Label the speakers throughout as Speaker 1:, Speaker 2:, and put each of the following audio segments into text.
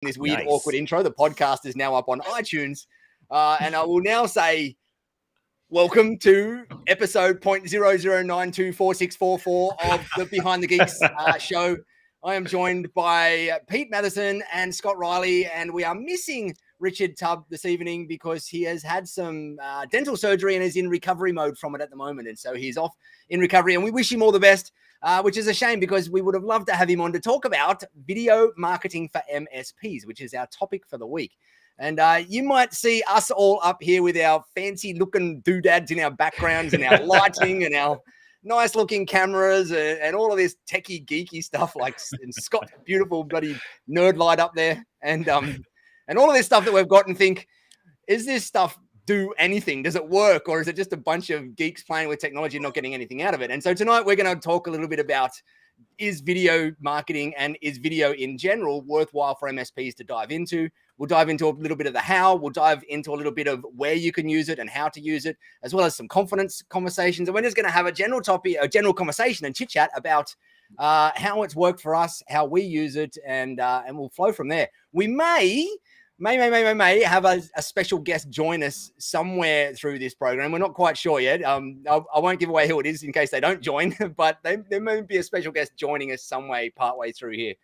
Speaker 1: this weird, awkward intro. The podcast is now up on iTunes. And I will now say, welcome to episode 0.00924644 of the Behind the Geeks show. I am joined by Pete Matheson and Scott Riley, and we are missing Richard Tubb this evening because he has had some dental surgery and is in recovery mode from it at the moment. And so he's off in recovery, and we wish him all the best. Which is a shame because we would have loved to have him on to talk about video marketing for MSPs, which is our topic for the week. And you might see us all up here with our fancy looking doodads in our backgrounds and our lighting and our nice looking cameras and all of this techie geeky stuff like and Scott's beautiful bloody nerd light up there and all of this stuff that we've got and think, is this stuff do anything? Does it work? Or is it just a bunch of geeks playing with technology and not getting anything out of it? And so tonight we're going to talk a little bit about, is video marketing and is video in general worthwhile for MSPs to dive into? We'll dive into a little bit of the how. We'll dive into a little bit of where you can use it and how to use it, as well as some confidence conversations. And we're just going to have a general topic, a general conversation and chit chat about how it's worked for us, how we use it, and we'll flow from there. We may have a special guest join us somewhere through this program. We're not quite sure yet. I won't give away who it is in case they don't join, but there may be a special guest joining us some way partway through here.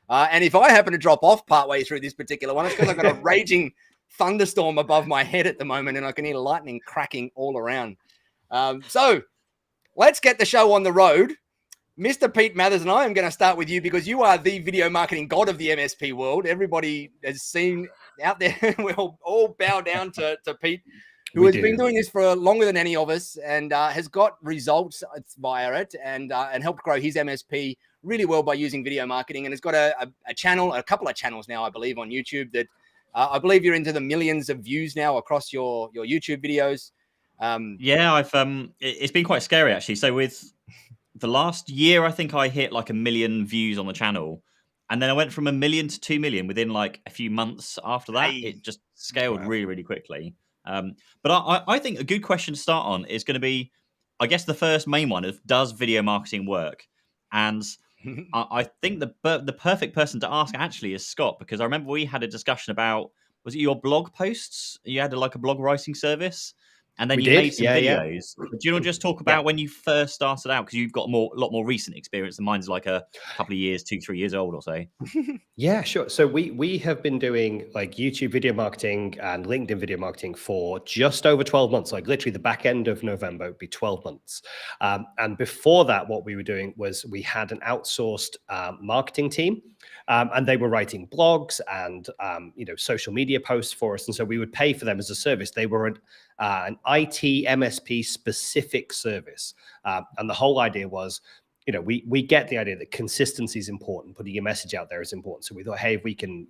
Speaker 1: And if I happen to drop off partway through this particular one, it's because I've got a raging thunderstorm above my head at the moment, and I can hear lightning cracking all around. So let's get the show on the road. Mr. Pete Matheson, I am going to start with you because you are the video marketing god of the MSP world. Everybody has seen out there. We'll all bow down to Pete, who has been doing this for longer than any of us and has got results via it and helped grow his MSP really well by using video marketing, and has got a channel, a couple of channels now, I believe, on YouTube that I believe you're into the millions of views now across your YouTube videos.
Speaker 2: Yeah, it's been quite scary actually. So with the last year, I think I hit like 1 million views on the channel. And then I went from 1 million to 2 million within like a few months after that. It just scaled really, really quickly. But I think a good question to start on is going to be, I guess the first main one of, does video marketing work? And I think the perfect person to ask actually is Scott, because I remember we had a discussion about, was it your blog posts? You had like a blog writing service. And then you made some videos. Yeah. Do you want to just talk about when you first started out? Because you've got a lot more recent experience, and mine's like a couple of years, 2-3 years old or so.
Speaker 3: Yeah, sure. So we have been doing like YouTube video marketing and LinkedIn video marketing for just over 12 months. Like literally the back end of November would be 12 months. And before that, what we were doing was we had an outsourced marketing team. And they were writing blogs and social media posts for us, and so we would pay for them as a service. They were an IT MSP specific service, and the whole idea was, we get the idea that consistency is important, putting your message out there is important. So we thought, hey, if we can,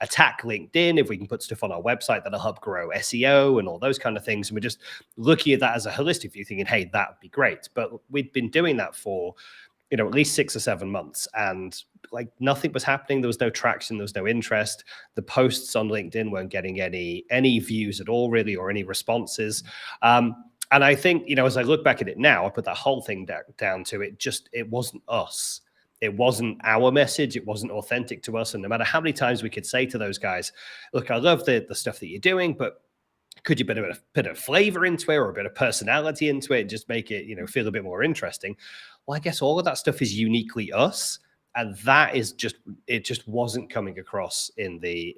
Speaker 3: attack LinkedIn, if we can put stuff on our website that'll help grow SEO and all those kind of things, and we're just looking at that as a holistic view, thinking, hey, that would be great. But we'd been doing that for at least 6 or 7 months, and like nothing was happening. There was no traction. There was no interest. The posts on LinkedIn weren't getting any views at all, really, or any responses. And I think, as I look back at it now, I put that whole thing down to it wasn't us. It wasn't our message. It wasn't authentic to us. And no matter how many times we could say to those guys, look, I love the stuff that you're doing, but could you put a bit of flavor into it or a bit of personality into it and just make it, feel a bit more interesting? Well, I guess all of that stuff is uniquely us, and that is just wasn't coming across in the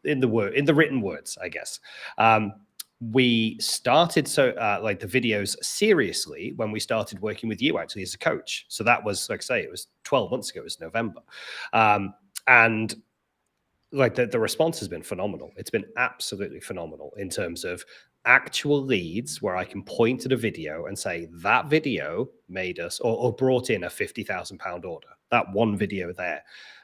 Speaker 3: written words, I guess. We started the videos seriously when we started working with you actually as a coach. So that was, like I say, it was 12 months ago. It was November, and like the response has been phenomenal. It's been absolutely phenomenal in terms of actual leads where I can point to the video and say that video made us or brought in a £50,000 order. That one video there.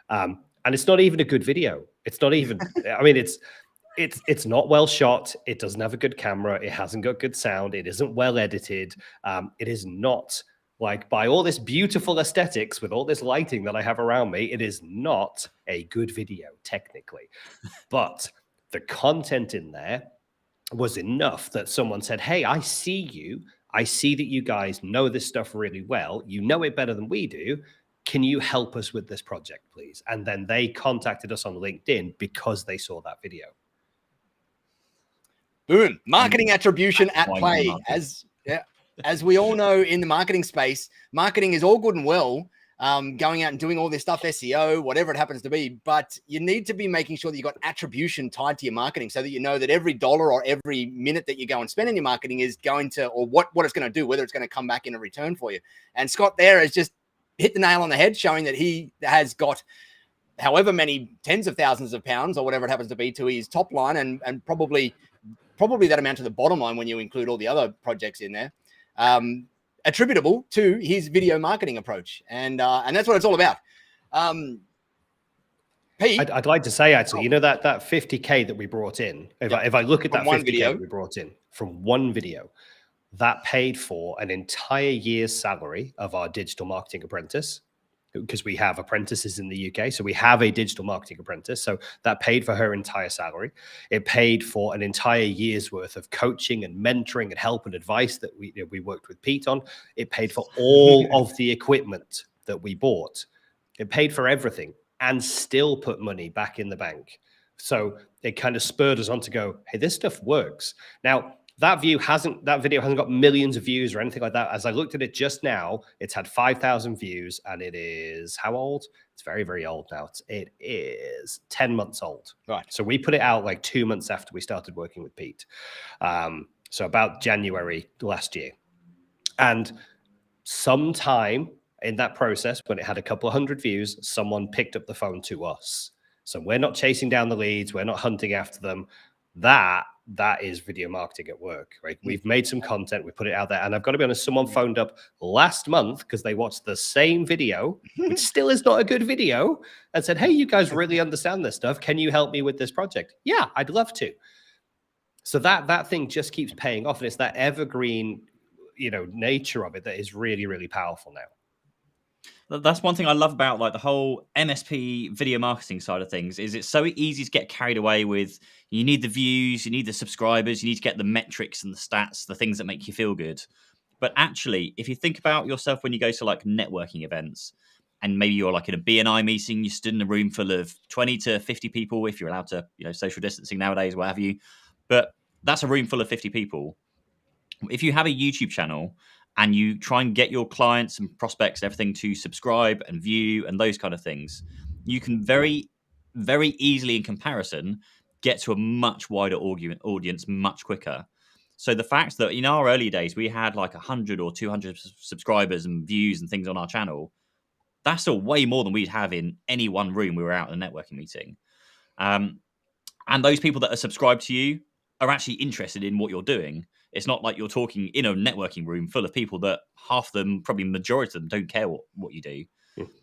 Speaker 3: And it's not even a good video. It's not even, I mean, it's not well shot. It doesn't have a good camera. It hasn't got good sound. It isn't well edited. It is not like, by all this beautiful aesthetics with all this lighting that I have around me, it is not a good video technically, but the content in there was enough that someone said, hey, I see you. I see that you guys know this stuff really well. You know it better than we do. can you help us with this project, please? And then they contacted us on LinkedIn because they saw that video.
Speaker 1: Boom. Marketing attribution at
Speaker 2: Why
Speaker 1: play.
Speaker 2: not?
Speaker 1: As we all know in the marketing space, marketing is all good and well, going out and doing all this stuff, SEO, whatever it happens to be, but you need to be making sure that you've got attribution tied to your marketing so that you know that every dollar or every minute that you go and spend in your marketing is going to, or what it's going to do, whether it's going to come back in a return for you. And Scott there has just hit the nail on the head, showing that he has got however many tens of thousands of pounds or whatever it happens to be to his top line, and probably that amount to the bottom line when you include all the other projects in there, attributable to his video marketing approach. And that's what it's all about. Pete,
Speaker 3: I'd like to say, actually, you know, that 50K that we brought in, if I look at that 50K that we brought in from one video, that paid for an entire year's salary of our digital marketing apprentice, because we have apprentices in the UK. So we have a digital marketing apprentice. So that paid for her entire salary. It paid for an entire year's worth of coaching and mentoring and help and advice that we worked with Pete on. It paid for all of the equipment that we bought. It paid for everything and still put money back in the bank. So it kind of spurred us on to go, hey, this stuff works. Now, that video hasn't got millions of views or anything like that. As I looked at it just now, it's had 5,000 views, and it is how old? It's very, very old now. It is 10 months old.
Speaker 1: Right.
Speaker 3: So we put it out like 2 months after we started working with Pete. So about January last year. And sometime in that process, when it had a couple of hundred views, someone picked up the phone to us. So we're not chasing down the leads. We're not hunting after them. That is video marketing at work, right? We've made some content, we put it out there, and I've got to be honest, someone phoned up last month because they watched the same video, which still is not a good video, and said, hey, you guys really understand this stuff. Can you help me with this project? Yeah, I'd love to. So that thing just keeps paying off, and it's that evergreen, nature of it that is really, really powerful now.
Speaker 2: That's one thing I love about like the whole MSP video marketing side of things is it's so easy to get carried away with. You need the views, you need the subscribers, you need to get the metrics and the stats, the things that make you feel good. But actually, if you think about yourself when you go to like networking events and maybe you're like in a BNI meeting, you stood in a room full of 20 to 50 people, if you're allowed to, social distancing nowadays, what have you. But that's a room full of 50 people. If you have a YouTube channel and you try and get your clients and prospects and everything to subscribe and view and those kind of things, you can very, very easily in comparison get to a much wider audience much quicker. So the fact that in our early days, we had like 100 or 200 subscribers and views and things on our channel, that's still way more than we'd have in any one room we were out in a networking meeting. And those people that are subscribed to you are actually interested in what you're doing. It's not like you're talking in a networking room full of people that half of them, probably majority of them, don't care what you do.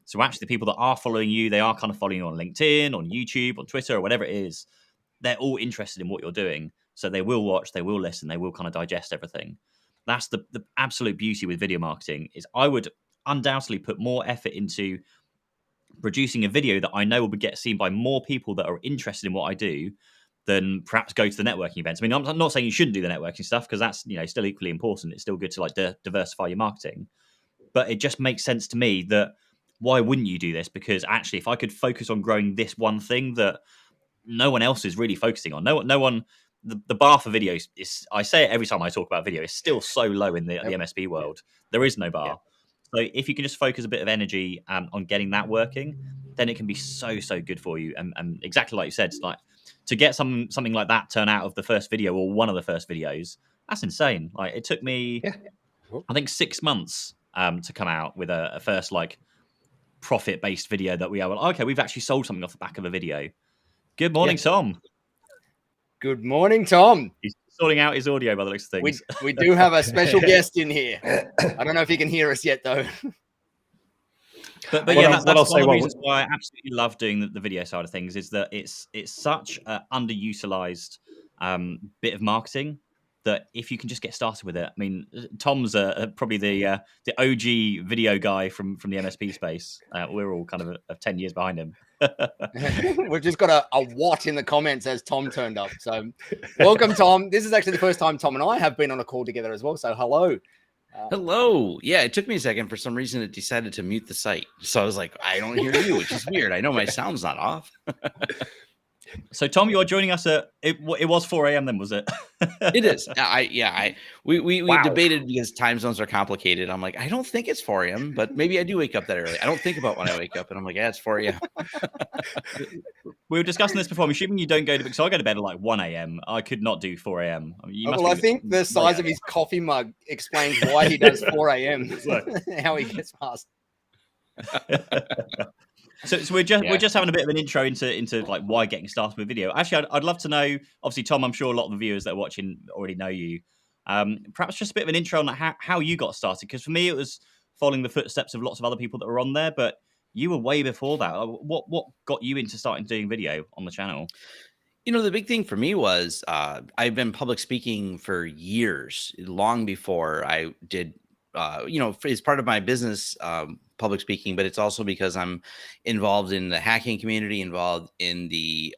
Speaker 2: So actually the people that are following you, they are kind of following you on LinkedIn, on YouTube, on Twitter, or whatever it is. They're all interested in what you're doing. So they will watch, they will listen, they will kind of digest everything. That's the absolute beauty with video marketing is I would undoubtedly put more effort into producing a video that I know will get seen by more people that are interested in what I do than perhaps go to the networking events. I mean, I'm not saying you shouldn't do the networking stuff because that's still equally important. It's still good to like diversify your marketing, but it just makes sense to me that why wouldn't you do this? Because actually, if I could focus on growing this one thing that no one else is really focusing on, no one, the bar for videos is, I say it every time I talk about video, is still so low in the MSP world. There is no bar. Yeah. So if you can just focus a bit of energy on getting that working, then it can be so good for you. And exactly like you said, it's like to get something like that turn out of the first video or one of the first videos, that's insane. Like it took me, I think 6 months to come out with a first like profit-based video that we are well, okay, we've actually sold something off the back of a video. Good morning, Tom.
Speaker 1: Good morning, Tom.
Speaker 2: He's sorting out his audio by the looks of things.
Speaker 1: We do have a special guest in here. I don't know if he can hear us yet, though.
Speaker 2: But that's one of the reasons why I absolutely love doing the video side of things is that it's such an underutilized bit of marketing that if you can just get started with it. I mean, Tom's probably the OG video guy from the MSP space. We're all kind of 10 years behind him.
Speaker 1: We've just got a what in the comments as Tom turned up. So welcome, Tom. This is actually the first time Tom and I have been on a call together as well. So hello.
Speaker 4: Hello. Yeah, it took me a second. For some reason, it decided to mute the site. So I was like, I don't hear you, which is weird. I know my sound's not off.
Speaker 2: So Tom, you're joining us at it was 4 a.m. then, was it?
Speaker 4: It is. We
Speaker 3: Wow.
Speaker 4: debated because time zones are complicated. I'm like, I don't think it's 4 a.m., but maybe I do wake up that early. I don't think about when I wake up, and I'm like, yeah, it's 4 a.m.
Speaker 2: We were discussing this before. I'm assuming you don't go to bed, so I go to bed at like 1 a.m. I could not do 4 a.m. I mean, you must
Speaker 1: Well, I
Speaker 2: be-
Speaker 1: think the size of his coffee mug explains why he does 4 a.m. How he gets past.
Speaker 2: So we're just having a bit of an intro into like why getting started with video. Actually, I'd love to know. Obviously, Tom, I'm sure a lot of the viewers that are watching already know you. Perhaps just a bit of an intro on how you got started. Because for me, it was following the footsteps of lots of other people that were on there, but you were way before that. What got you into starting doing video on the channel?
Speaker 4: The big thing for me was I've been public speaking for years, long before I did. It's part of my business, public speaking, but it's also because I'm involved in the hacking community, involved in the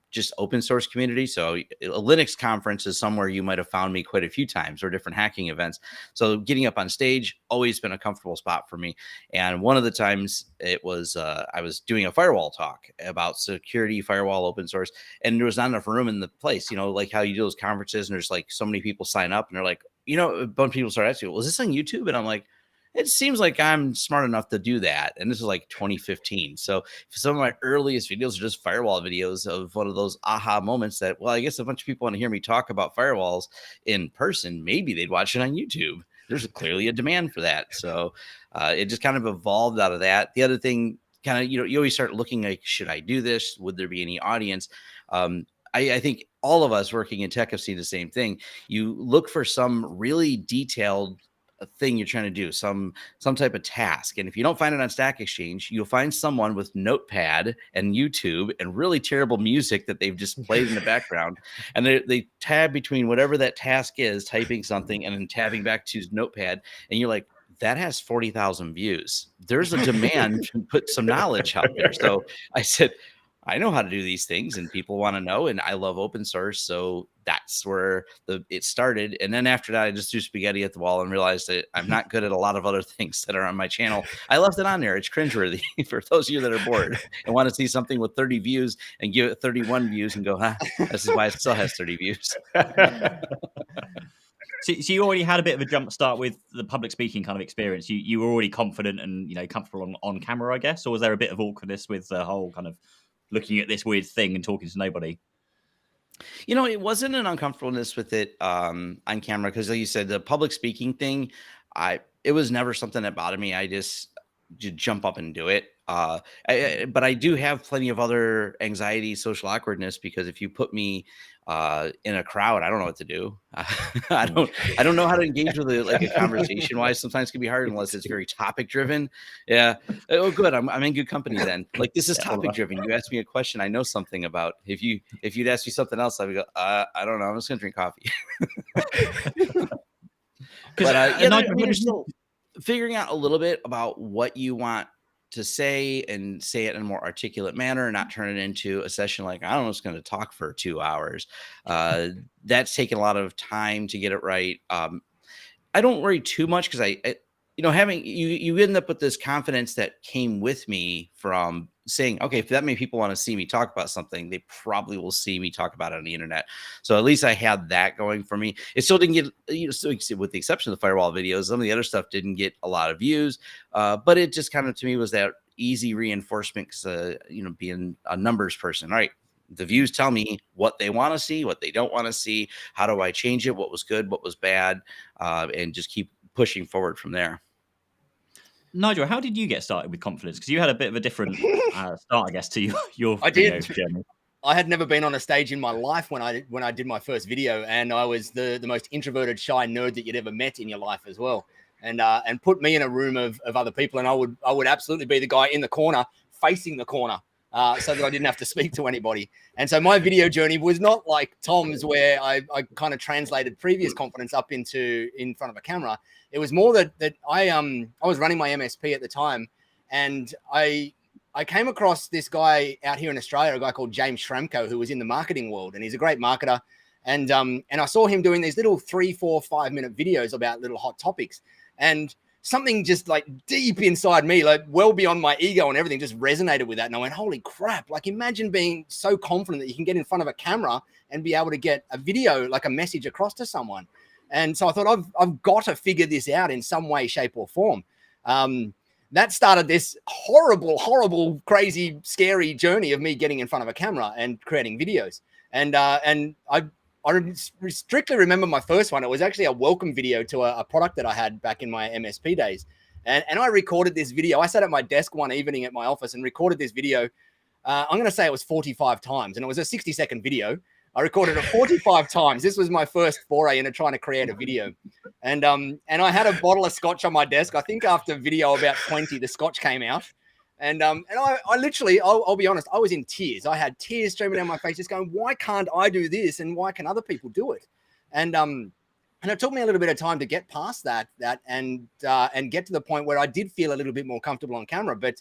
Speaker 4: just open source community. So a Linux conference is somewhere you might have found me quite a few times, or different hacking events. So getting up on stage, always been a comfortable spot for me. And one of the times it was, I was doing a firewall talk about security, firewall, open source, and there was not enough room in the place, like how you do those conferences and there's like so many people sign up and they're like, a bunch of people start asking, was this on YouTube? And I'm like, it seems like I'm smart enough to do that. And this is like 2015. So some of my earliest videos are just firewall videos of one of those aha moments that, well, I guess a bunch of people want to hear me talk about firewalls in person. Maybe they'd watch it on YouTube. There's clearly a demand for that. So it just kind of evolved out of that. The other thing, kind of, you always start looking like, should I do this? Would there be any audience? I think all of us working in tech have seen the same thing. You look for some really detailed thing you're trying to do, some type of task. And if you don't find it on Stack Exchange, you'll find someone with Notepad and YouTube and really terrible music that they've just played in the background. And they tab between whatever that task is, typing something and then tabbing back to Notepad. And you're like, that has 40,000 views. There's a demand to put some knowledge out there. So I said, I know how to do these things and people want to know, and I love open source. So that's where it started. And then after that, I just threw spaghetti at the wall and realized that I'm not good at a lot of other things that are on my channel. I left it on there. It's cringeworthy for those of you that are bored and want to see something with 30 views and give it 31 views and go, this is why it still has 30 views.
Speaker 2: So you already had a bit of a jump start with the public speaking kind of experience. You were already confident and comfortable on camera, I guess, or was there a bit of awkwardness with the whole kind of looking at this weird thing and talking to nobody?
Speaker 4: It wasn't an uncomfortableness with it on camera, because like you said, the public speaking thing, it was never something that bothered me. I just jump up and do it. But I do have plenty of other anxiety, social awkwardness, because if you put me in a crowd, I don't know what to do. I don't know how to engage with a conversation wise. Sometimes it can be hard unless it's very topic driven. Yeah. Oh, good. I'm in good company then. Like, this is topic driven. You asked me a question I know something about. If you'd ask me something else, I would go, I don't know. I'm just gonna drink coffee. But you're still figuring out a little bit about what you want to say and say it in a more articulate manner and not turn it into a session like, I don't know, it's going to talk for 2 hours. That's taken a lot of time to get it right. I don't worry too much because having you end up with this confidence that came with me from saying, okay, if that many people want to see me talk about something, they probably will see me talk about it on the internet. So at least I had that going for me. It still didn't get, so with the exception of the firewall videos, some of the other stuff didn't get a lot of views. But it just kind of, to me, was that easy reinforcement because, being a numbers person, right? The views tell me what they want to see, what they don't want to see. How do I change it? What was good? What was bad? And just keep pushing forward from there.
Speaker 2: Nigel, how did you get started with confidence? Because you had a bit of a different start, I guess, to your
Speaker 1: I
Speaker 2: video
Speaker 1: did.
Speaker 2: journey.
Speaker 1: I had never been on a stage in my life when I did my first video, and I was the most introverted, shy nerd that you'd ever met in your life as well. And put me in a room of other people, and I would absolutely be the guy in the corner, facing the corner, so that I didn't have to speak to anybody. And so my video journey was not like Tom's, where I kind of translated previous confidence up in front of a camera. It was more that I was running my MSP at the time, and I came across this guy out here in Australia, a guy called James Schramko, who was in the marketing world, and he's a great marketer. And I saw him doing these little 3, 4, 5 minute videos about little hot topics. And something just like deep inside me, like well beyond my ego and everything, just resonated with that. And I went, holy crap, like imagine being so confident that you can get in front of a camera and be able to get a video, like a message across to someone. And so I thought, I've got to figure this out in some way, shape or form. That started this horrible, crazy, scary journey of me getting in front of a camera and creating videos. And I strictly remember my first one. It was actually a welcome video to a product that I had back in my MSP days. And I recorded this video. I sat at my desk one evening at my office and recorded this video. I'm going to say it was 45 times, and it was a 60-second video. I recorded it 45 times. This was my first foray into trying to create a video. And I had a bottle of scotch on my desk. I think after video about 20, the scotch came out. And I literally, I'll be honest, I was in tears. I had tears streaming down my face, just going, why can't I do this? And why can other people do it? And it took me a little bit of time to get past that and get to the point where I did feel a little bit more comfortable on camera. But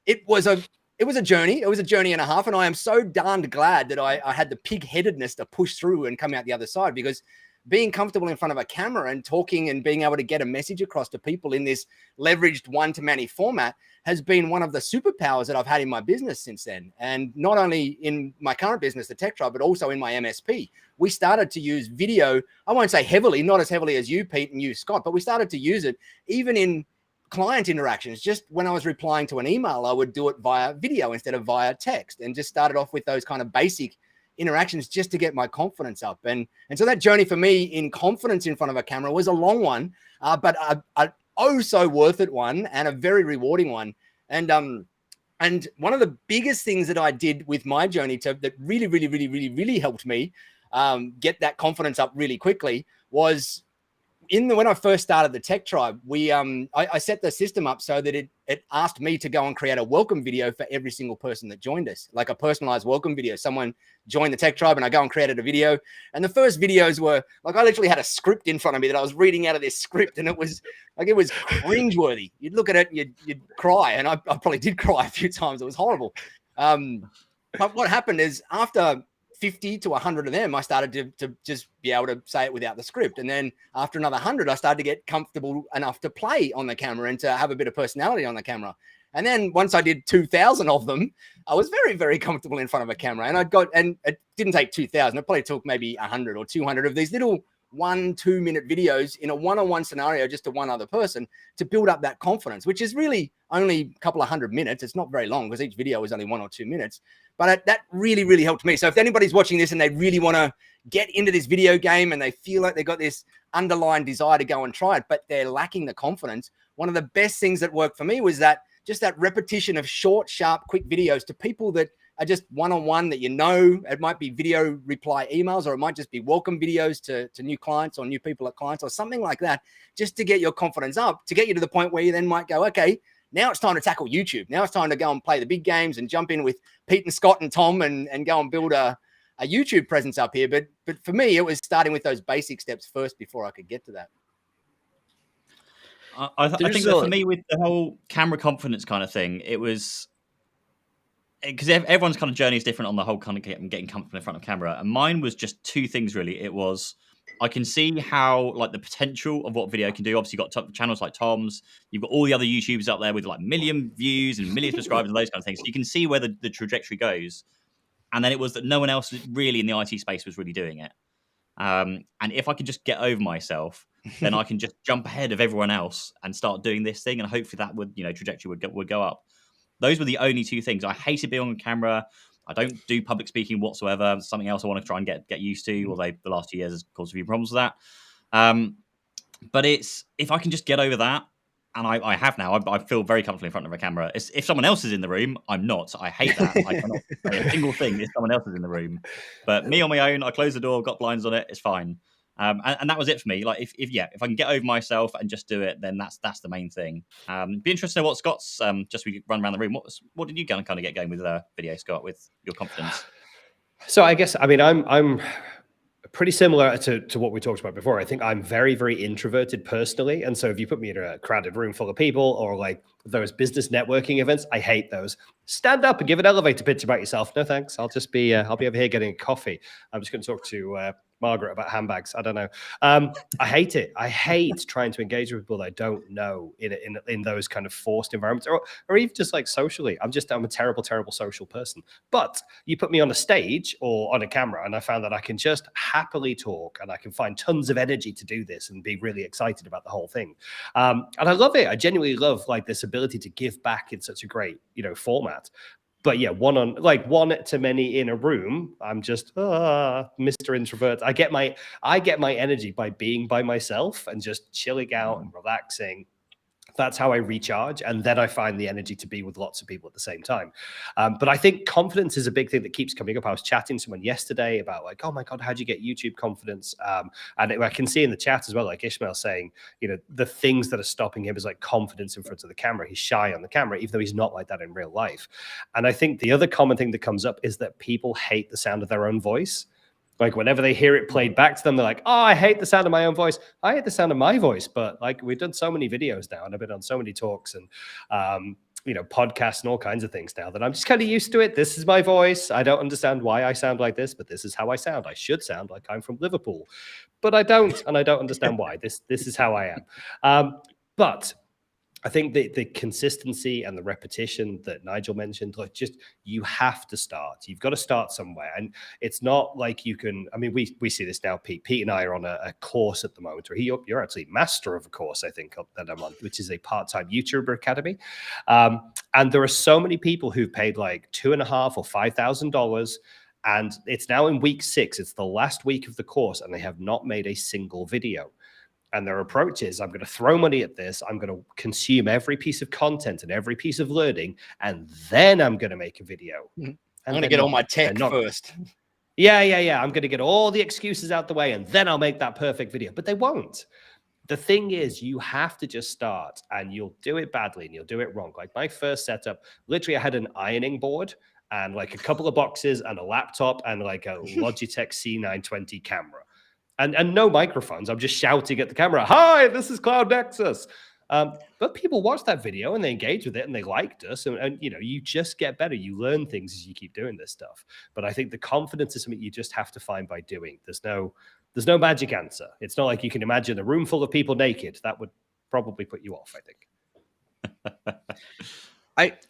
Speaker 1: it was a journey. It was a journey and a half. And I am so darned glad that I had the pig-headedness to push through and come out the other side, because being comfortable in front of a camera and talking and being able to get a message across to people in this leveraged one-to-many format has been one of the superpowers that I've had in my business since then. And not only in my current business, the Tech Tribe, but also in my MSP. We started to use video, I won't say heavily, not as heavily as you, Pete, and you, Scott, but we started to use it even in client interactions. Just when I was replying to an email, I would do it via video instead of via text, and just started off with those kind of basic interactions just to get my confidence up. And so that journey for me in confidence in front of a camera was a long one, but a oh so worth it one, and a very rewarding one. And one of the biggest things that I did with my journey that really helped me get that confidence up really quickly was when I first started the Tech Tribe, I set the system up so that it asked me to go and create a welcome video for every single person that joined us, like a personalized welcome video. Someone joined the Tech Tribe and I go and created a video. And the first videos were like, I literally had a script in front of me that I was reading out of this script, and it was cringeworthy. You'd look at it and you'd cry. And I probably did cry a few times. It was horrible. But what happened is after 50 to 100 of them, I started to just be able to say it without the script. And then after another 100, I started to get comfortable enough to play on the camera and to have a bit of personality on the camera. And then once I did 2,000 of them, I was very comfortable in front of a camera. And it didn't take 2,000. It probably took maybe 100 or 200 of these little 1-2 minute videos in a one-on-one scenario, just to one other person, to build up that confidence, which is really only a couple of 100 minutes. It's not very long because each video is only 1 or 2 minutes. But that really helped me. So if anybody's watching this and they really want to get into this video game and they feel like they've got this underlying desire to go and try it, but they're lacking the confidence, one of the best things that worked for me was that repetition of short, sharp, quick videos to people that are just one-on-one that you know. It might be video reply emails, or it might just be welcome videos to new clients or new people at clients or something like that, just to get your confidence up, to get you to the point where you then might go, okay, now it's time to tackle YouTube. Now it's time to go and play the big games and jump in with Pete and Scott and Tom and go and build a YouTube presence up here. But for me, it was starting with those basic steps first before I could get to that.
Speaker 2: I think that for me, with the whole camera confidence kind of thing, it was because everyone's kind of journey is different on the whole kind of getting comfortable in front of camera. And mine was just two things, really. It was, I can see how like the potential of what video can do. Obviously, you've got channels like Tom's. You've got all the other YouTubers out there with like 1 million views and million subscribers and those kind of things. So you can see where the trajectory goes. And then it was that no one else really in the IT space was really doing it. And if I could just get over myself, then I can just jump ahead of everyone else and start doing this thing. And hopefully that would, trajectory would go up. Those were the only two things. I hated being on camera. I don't do public speaking whatsoever. It's something else I want to try and get used to, although the last 2 years has caused a few problems with that. But if I can just get over that, and I have now, I feel very comfortable in front of a camera. If someone else is in the room, I'm not. I hate that. I cannot say a single thing if someone else is in the room. But me on my own, I close the door, got blinds on it, it's fine. And that was it for me. Like if I can get over myself and just do it, then that's the main thing. Be interested to know what Scott's just we run around the room. What did you kind of get going with video, Scott, with your confidence?
Speaker 3: So I guess I'm pretty similar to what we talked about before. I think I'm very introverted personally, and so if you put me in a crowded room full of people or like those business networking events, I hate those. Stand up and give an elevator pitch about yourself. No thanks. I'll be over here getting a coffee. I'm just going to talk to Margaret about handbags. I don't know. I hate it. I hate trying to engage with people that I don't know in those kind of forced environments, or even just like socially. I'm a terrible, terrible social person. But you put me on a stage or on a camera, and I found that I can just happily talk, and I can find tons of energy to do this and be really excited about the whole thing. And I love it. I genuinely love like this ability to give back in such a great, format. But yeah, one to many in a room, I'm just Mr. Introvert. I get my energy by being by myself and just chilling out and relaxing. That's how I recharge. And then I find the energy to be with lots of people at the same time. But I think confidence is a big thing that keeps coming up. I was chatting to someone yesterday about like, oh my God, how do you get YouTube confidence? And I can see in the chat as well, like Ishmael saying, the things that are stopping him is like confidence in front of the camera. He's shy on the camera, even though he's not like that in real life. And I think the other common thing that comes up is that people hate the sound of their own voice. Like whenever they hear it played back to them, they're like, oh, I hate the sound of my own voice. I hate the sound of my voice. But like we've done so many videos now and I've been on so many talks and, podcasts and all kinds of things now that I'm just kind of used to it. This is my voice. I don't understand why I sound like this, but this is how I sound. I should sound like I'm from Liverpool, but I don't. And I don't understand why. This is how I am. But I think the consistency and the repetition that Nigel mentioned, like just you have to start. You've got to start somewhere. And it's not like you can, I mean, we see this now, Pete. Pete and I are on a course at the moment, or you're actually master of a course, I think, that I'm on, which is a part-time YouTuber Academy. And there are so many people who've paid like $2,500 or $5,000. And it's now in week 6. It's the last week of the course, and they have not made a single video. And their approach is, I'm going to throw money at this. I'm going to consume every piece of content and every piece of learning, and then I'm going to make a video.
Speaker 1: I'm going to get all my tech first.
Speaker 3: Yeah. I'm going to get all the excuses out the way, and then I'll make that perfect video. But they won't. The thing is, you have to just start, and you'll do it badly, and you'll do it wrong. Like my first setup, literally I had an ironing board and like a couple of boxes and a laptop and like a Logitech C920 camera. And no microphones. I'm just shouting at the camera, hi, this is Cloud Nexus. But people watched that video and they engaged with it and they liked us. And you just get better. You learn things as you keep doing this stuff. But I think the confidence is something you just have to find by doing. There's no magic answer. It's not like you can imagine a room full of people naked. That would probably put you off, I think.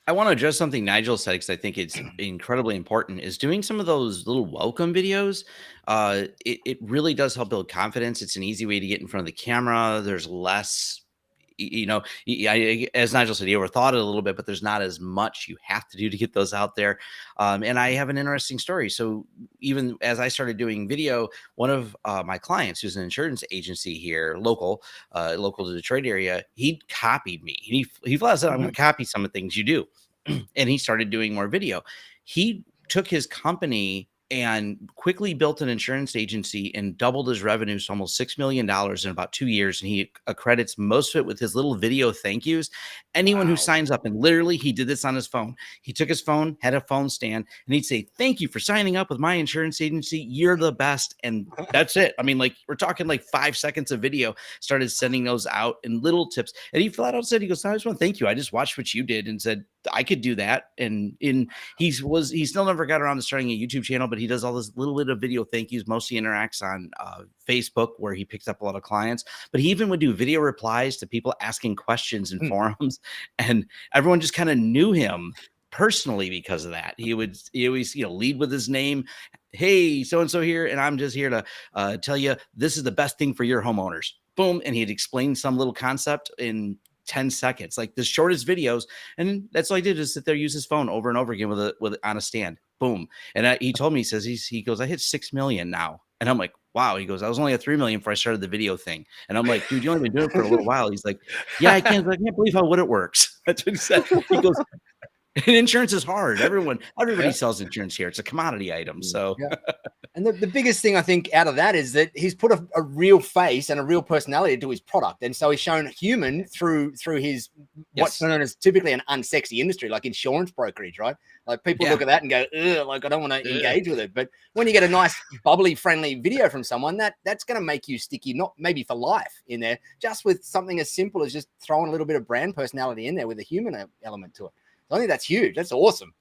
Speaker 4: I want to address something Nigel said, because I think it's incredibly important, is doing some of those little welcome videos. It really does help build confidence. It's an easy way to get in front of the camera. There's less, as Nigel said, he overthought it a little bit, but there's not as much you have to do to get those out there. And I have an interesting story. So even as I started doing video, one of my clients, who's an insurance agency here, local to the Detroit area, he copied me. He flat out said, I'm going to copy some of the things you do. And he started doing more video. He took his company and quickly built an insurance agency and doubled his revenues to almost $6 million in about 2 years. And he accredits most of it with his little video thank yous. Anyone who signs up, and literally he did this on his phone. He took his phone, had a phone stand, and he'd say, thank you for signing up with my insurance agency. You're the best. And that's it. I mean, like we're talking like 5 seconds of video, started sending those out and little tips. And he flat out said, he goes, I just want to thank you. I just watched what you did and said, I could do that. And he still never got around to starting a YouTube channel, but he does all this little bit of video thank yous, mostly interacts on Facebook, where he picks up a lot of clients. But he even would do video replies to people asking questions in forums, and everyone just kind of knew him personally because of that. He always lead with his name. Hey, so-and-so here, and I'm just here to tell you this is the best thing for your homeowners. Boom. And he'd explain some little concept in 10 seconds, like the shortest videos. And that's all he did, is sit there, use his phone over and over again with on a stand. Boom. And he told me, he says, he goes, I hit 6 million now. And I'm like, wow. He goes, I was only at 3 million before I started the video thing. And I'm like, dude, you only been doing it for a little while. He's like, yeah, I can't believe how good it works. That's what he said. He goes, and insurance is hard. Everybody sells insurance here. It's a commodity item. So,
Speaker 1: and the biggest thing I think out of that is that he's put a real face and a real personality to his product. And so he's shown human through his what's known as typically an unsexy industry, like insurance brokerage, right? Like people look at that and go, ugh, like I don't want to engage with it. But when you get a nice, bubbly, friendly video from someone, that's going to make you sticky, not maybe for life in there, just with something as simple as just throwing a little bit of brand personality in there with a human element to it. I think that's huge. That's awesome.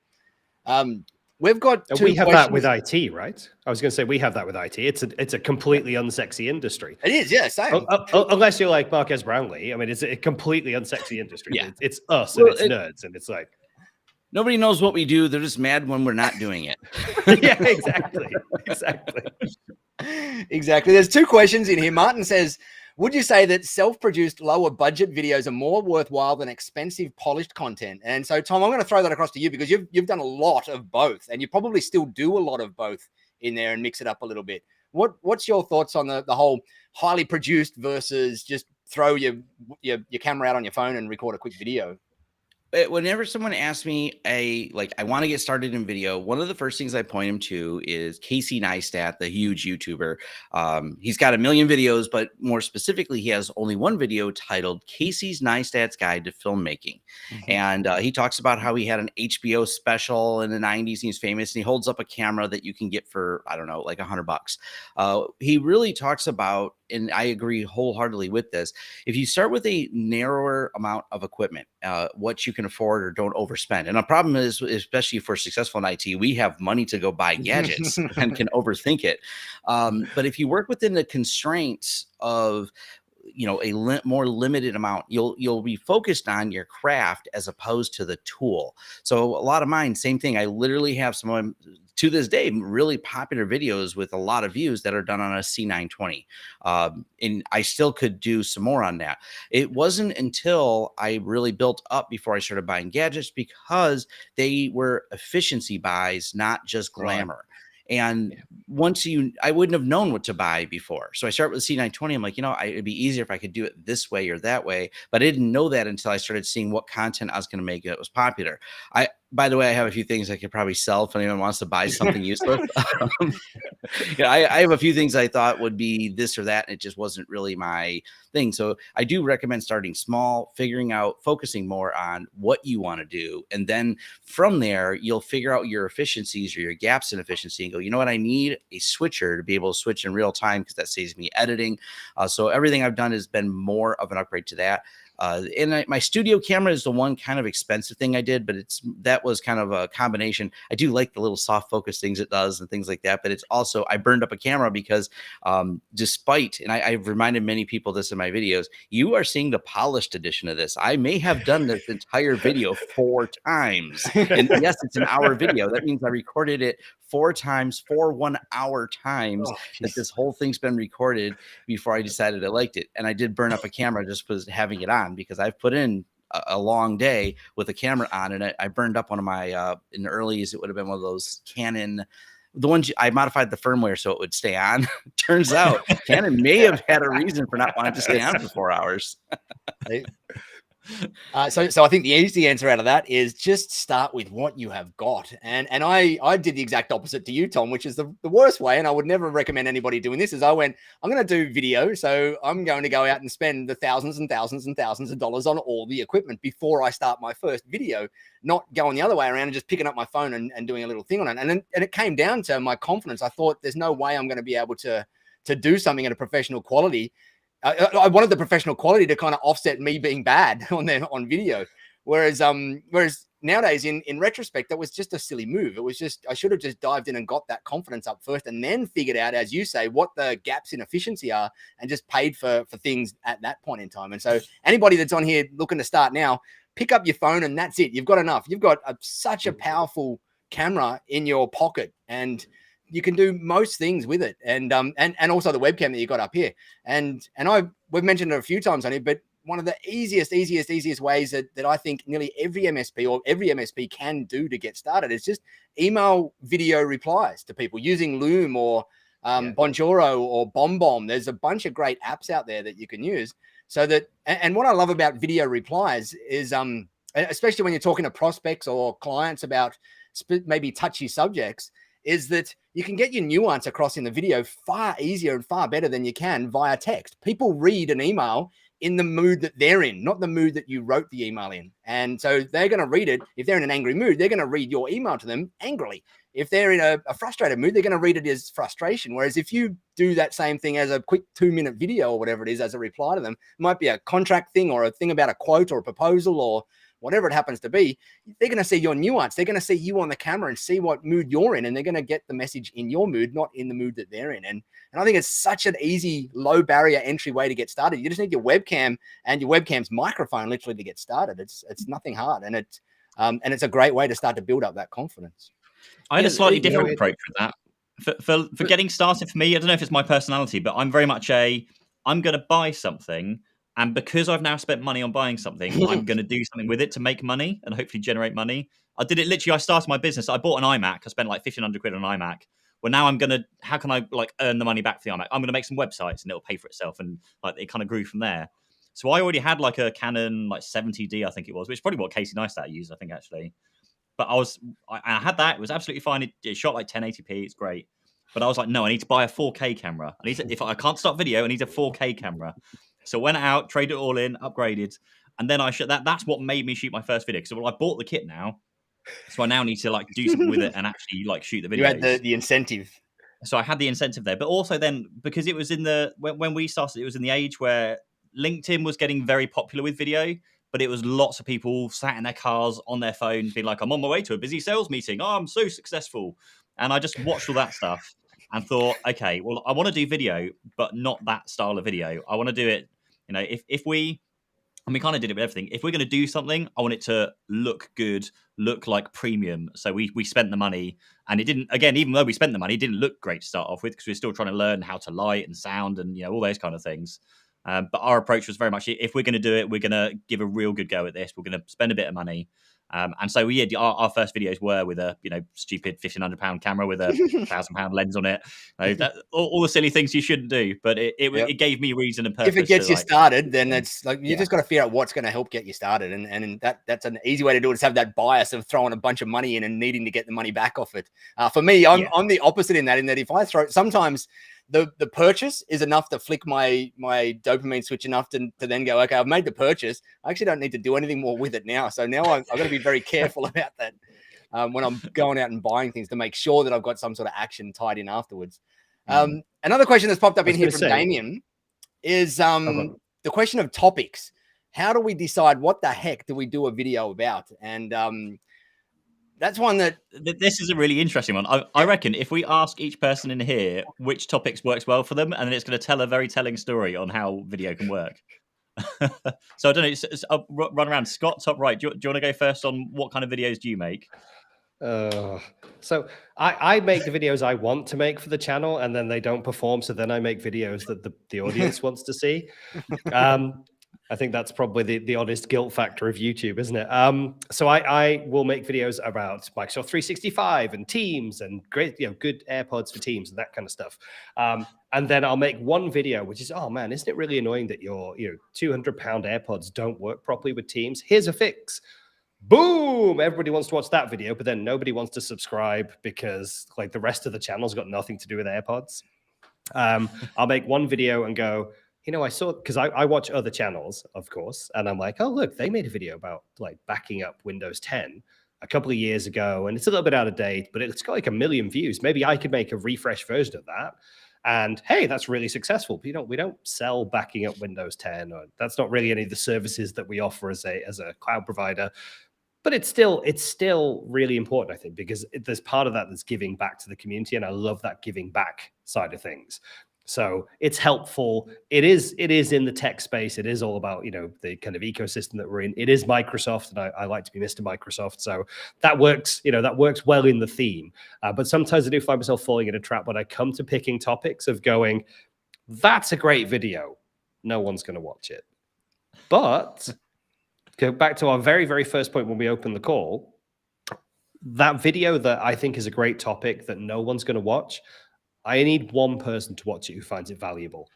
Speaker 1: We've got
Speaker 3: And
Speaker 1: two
Speaker 3: we have that with
Speaker 1: questions.
Speaker 3: IT, right? I was going to say we have that with IT. It's a completely unsexy industry.
Speaker 1: It is, yeah, same.
Speaker 3: Unless you're like Marquez Brownlee. I mean, it's a completely unsexy industry.
Speaker 4: Yeah.
Speaker 3: It's us
Speaker 4: Well,
Speaker 3: and it's nerds, and it's like
Speaker 4: nobody knows what we do. They're just mad when we're not doing it.
Speaker 3: yeah, exactly.
Speaker 1: Exactly. There's two questions in here. Martin says, would you say that self-produced lower budget videos are more worthwhile than expensive polished content? And so, Tom, I'm going to throw that across to you because you've done a lot of both, and you probably still do a lot of both in there and mix it up a little bit. What's your thoughts on the whole highly produced versus just throw your camera out on your phone and record a quick video?
Speaker 4: Whenever someone asks me, I want to get started in video, one of the first things I point them to is Casey Neistat, the huge YouTuber. He's got 1 million videos, but more specifically, he has only one video titled Casey's Neistat's Guide to Filmmaking.
Speaker 1: Mm-hmm.
Speaker 4: And he talks about how he had an HBO special in the 90s, and he's famous, and he holds up a camera that you can get for, I don't know, like $100. He really talks about, and I agree wholeheartedly with this, if you start with a narrower amount of equipment, what you can afford or don't overspend. And the problem is, especially if we're successful in IT, we have money to go buy gadgets and can overthink it. But if you work within the constraints of a more limited amount, you'll be focused on your craft as opposed to the tool. So a lot of mine, same thing. I literally have some to this day really popular videos with a lot of views that are done on a C920, and I still could do some more on that. It wasn't until I really built up before I started buying gadgets, because they were efficiency buys, not just glamour. Right. And I wouldn't have known what to buy before. So I start with the C920. I'm like, it'd be easier if I could do it this way or that way. But I didn't know that until I started seeing what content I was going to make that was popular. By the way, I have a few things I could probably sell if anyone wants to buy something useless. I have a few things I thought would be this or that, and it just wasn't really my thing. So I do recommend starting small, focusing more on what you want to do. And then from there, you'll figure out your efficiencies or your gaps in efficiency and go, you know what, I need a switcher to be able to switch in real time, because that saves me editing. So everything I've done has been more of an upgrade to that. And my studio camera is the one kind of expensive thing I did, but that was kind of a combination. I do like the little soft focus things it does and things like that, but it's also, I burned up a camera because despite, and I've reminded many people this in my videos, you are seeing the polished edition of this. I may have done this entire video 4 times. And yes, it's an hour video. That means I recorded it 4 times, 4 1-hour times that this whole thing's been recorded before I decided I liked it. And I did burn up a camera just was having it on, because I've put in a long day with a camera on, and I burned up one of my in the earlies. It would have been one of those Canon, the ones I modified the firmware so it would stay on. Turns out Canon may have had a reason for not wanting to stay on for 4 hours.
Speaker 1: So I think the easy answer out of that is just start with what you have got. And I did the exact opposite to you, Tom, which is the worst way. And I would never recommend anybody doing this. Is I'm going to do video. So I'm going to go out and spend the thousands and thousands and thousands of dollars on all the equipment before I start my first video, not going the other way around and just picking up my phone and doing a little thing on it. And it came down to my confidence. I thought there's no way I'm going to be able to do something at a professional quality. I wanted the professional quality to kind of offset me being bad on video. Whereas nowadays, in retrospect, that was just a silly move. It was just, I should have just dived in and got that confidence up first, and then figured out, as you say, what the gaps in efficiency are, and just paid for things at that point in time. And so anybody that's on here looking to start now, pick up your phone and that's it. You've got enough. You've got such a powerful camera in your pocket, and you can do most things with it. And also the webcam that you got up here. And we've mentioned it a few times on it, but one of the easiest ways that I think nearly every MSP can do to get started is just email video replies to people using Loom or Bonjoro or BombBomb. There's a bunch of great apps out there that you can use. So that, and what I love about video replies is, especially when you're talking to prospects or clients about maybe touchy subjects, is that you can get your nuance across in the video far easier and far better than you can via text. People read an email in the mood that they're in, not the mood that you wrote the email in. And so they're going to read it. If they're in an angry mood, they're going to read your email to them angrily. If they're in a frustrated mood, they're going to read it as frustration. Whereas if you do that same thing as a quick 2-minute video or whatever it is as a reply to them, it might be a contract thing or a thing about a quote or a proposal or whatever it happens to be, they're going to see your nuance. They're going to see you on the camera and see what mood you're in, and they're going to get the message in your mood, not in the mood that they're in. And I think it's such an easy, low barrier entry way to get started. You just need your webcam and your webcam's microphone literally to get started. It's nothing hard, and it's a great way to start to build up that confidence.
Speaker 2: I had a slightly different approach with that. For getting started, for me, I don't know if it's my personality, but I'm very much I'm going to buy something, and because I've now spent money on buying something, I'm going to do something with it to make money and hopefully generate money. I did it literally. I started my business. I bought an iMac. I spent like 1,500 quid on an iMac. Well, now how can I like earn the money back for the iMac? I'm going to make some websites and it'll pay for itself. And like it kind of grew from there. So I already had like a Canon like 70D, I think it was, which is probably what Casey Neistat used, I think actually. But I had that. It was absolutely fine. It shot like 1080p. It's great. But I was like, no, I need to buy a 4K camera. If I can't start video, I need a 4K camera. So went out, traded it all in, upgraded, and then I shot that. That's what made me shoot my first video. Because I bought the kit now, so I now need to like do something with it and actually like shoot the video.
Speaker 1: You had the incentive.
Speaker 2: So I had the incentive there, but also then because it was when we started, it was in the age where LinkedIn was getting very popular with video. But it was lots of people sat in their cars on their phone being like, I'm on my way to a busy sales meeting. Oh, I'm so successful. And I just watched all that stuff and thought, okay, well, I want to do video, but not that style of video. I want to do it, if we kind of did it with everything. If we're going to do something, I want it to look good, look like premium. So we spent the money, and it didn't, again, even though we spent the money, it didn't look great to start off with because we're still trying to learn how to light and sound and, all those kind of things. But our approach was very much, if we're going to do it, we're going to give a real good go at this. We're going to spend a bit of money. And so our first videos were with a stupid £1,500 camera with a £1,000 lens on it. All the silly things you shouldn't do, but it gave me reason and purpose.
Speaker 1: If it gets you started, then it's like you just got to figure out what's going to help get you started, and that's an easy way to do it. Is have that bias of throwing a bunch of money in and needing to get the money back off it. For me, I'm the opposite in that if I throw sometimes. The purchase is enough to flick my dopamine switch enough to then go, okay, I've made the purchase. I actually don't need to do anything more with it now. So now I've got to be very careful about that when I'm going out and buying things to make sure that I've got some sort of action tied in afterwards. Another question that's popped up in here from Damien is the question of topics. How do we decide what the heck do we do a video about? And that's one that
Speaker 2: this is a really interesting one. I reckon if we ask each person in here which topics works well for them, and then it's going to tell a very telling story on how video can work. So I don't know. I'll run around. Scott, top right. Do you want to go first on what kind of videos do you make?
Speaker 3: So I make the videos I want to make for the channel, and then they don't perform. So then I make videos that the audience wants to see. I think that's probably the honest guilt factor of YouTube, isn't it? So I will make videos about Microsoft 365 and Teams and great, good AirPods for Teams and that kind of stuff. And then I'll make one video, which is, oh man, isn't it really annoying that your £200 AirPods don't work properly with Teams? Here's a fix. Boom! Everybody wants to watch that video, but then nobody wants to subscribe because like the rest of the channel's got nothing to do with AirPods. I'll make one video and go, I saw, because I watch other channels, of course, and I'm like, oh, look, they made a video about like backing up Windows 10 a couple of years ago, and it's a little bit out of date, but it's got like 1 million views. Maybe I could make a refresh version of that. And hey, that's really successful. We don't sell backing up Windows 10, or that's not really any of the services that we offer as a cloud provider. But it's still really important, I think, because there's part of that that's giving back to the community, and I love that giving back side of things. So it's helpful. It is in the tech space. It is all about, the kind of ecosystem that we're in. It is Microsoft, and I like to be Mr. Microsoft. So that works, that works well in the theme. But sometimes I do find myself falling in a trap when I come to picking topics of going, that's a great video. No one's going to watch it. But go back to our very, very first point when we opened the call, that video that I think is a great topic that no one's going to watch, I need one person to watch it who finds it valuable.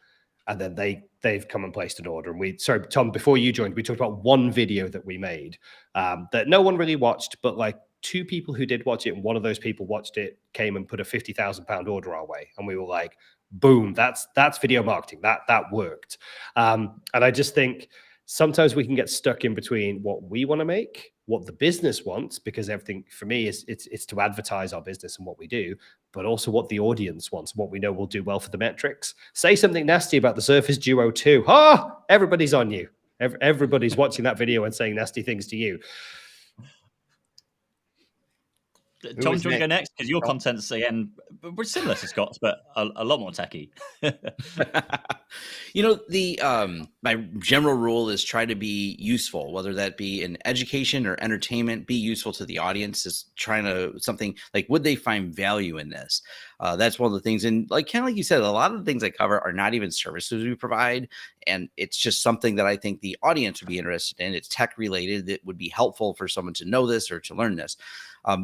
Speaker 3: And then they've come and placed an order. And sorry, Tom, before you joined, we talked about one video that we made that no one really watched, but like 2 people who did watch it, and one of those people watched it, came and put a £50,000 order our way. And we were like, boom, that's video marketing. That worked. And I just think sometimes we can get stuck in between what we want to make, what the business wants, because everything for me is it's to advertise our business and what we do, but also what the audience wants, what we know will do well for the metrics. Say something nasty about the Surface Duo 2. Everybody's on you. Everybody's watching that video and saying nasty things to you.
Speaker 2: Tom, do you want to go next? Because your content's, again, we're similar to Scott's, but a lot more techie.
Speaker 4: My general rule is try to be useful, whether that be in education or entertainment. Be useful to the audience. Is trying to something like, would they find value in this? That's one of the things. And kind of like you said, a lot of the things I cover are not even services we provide, and it's just something that I think the audience would be interested in. It's tech related. That would be helpful for someone to know this or to learn this.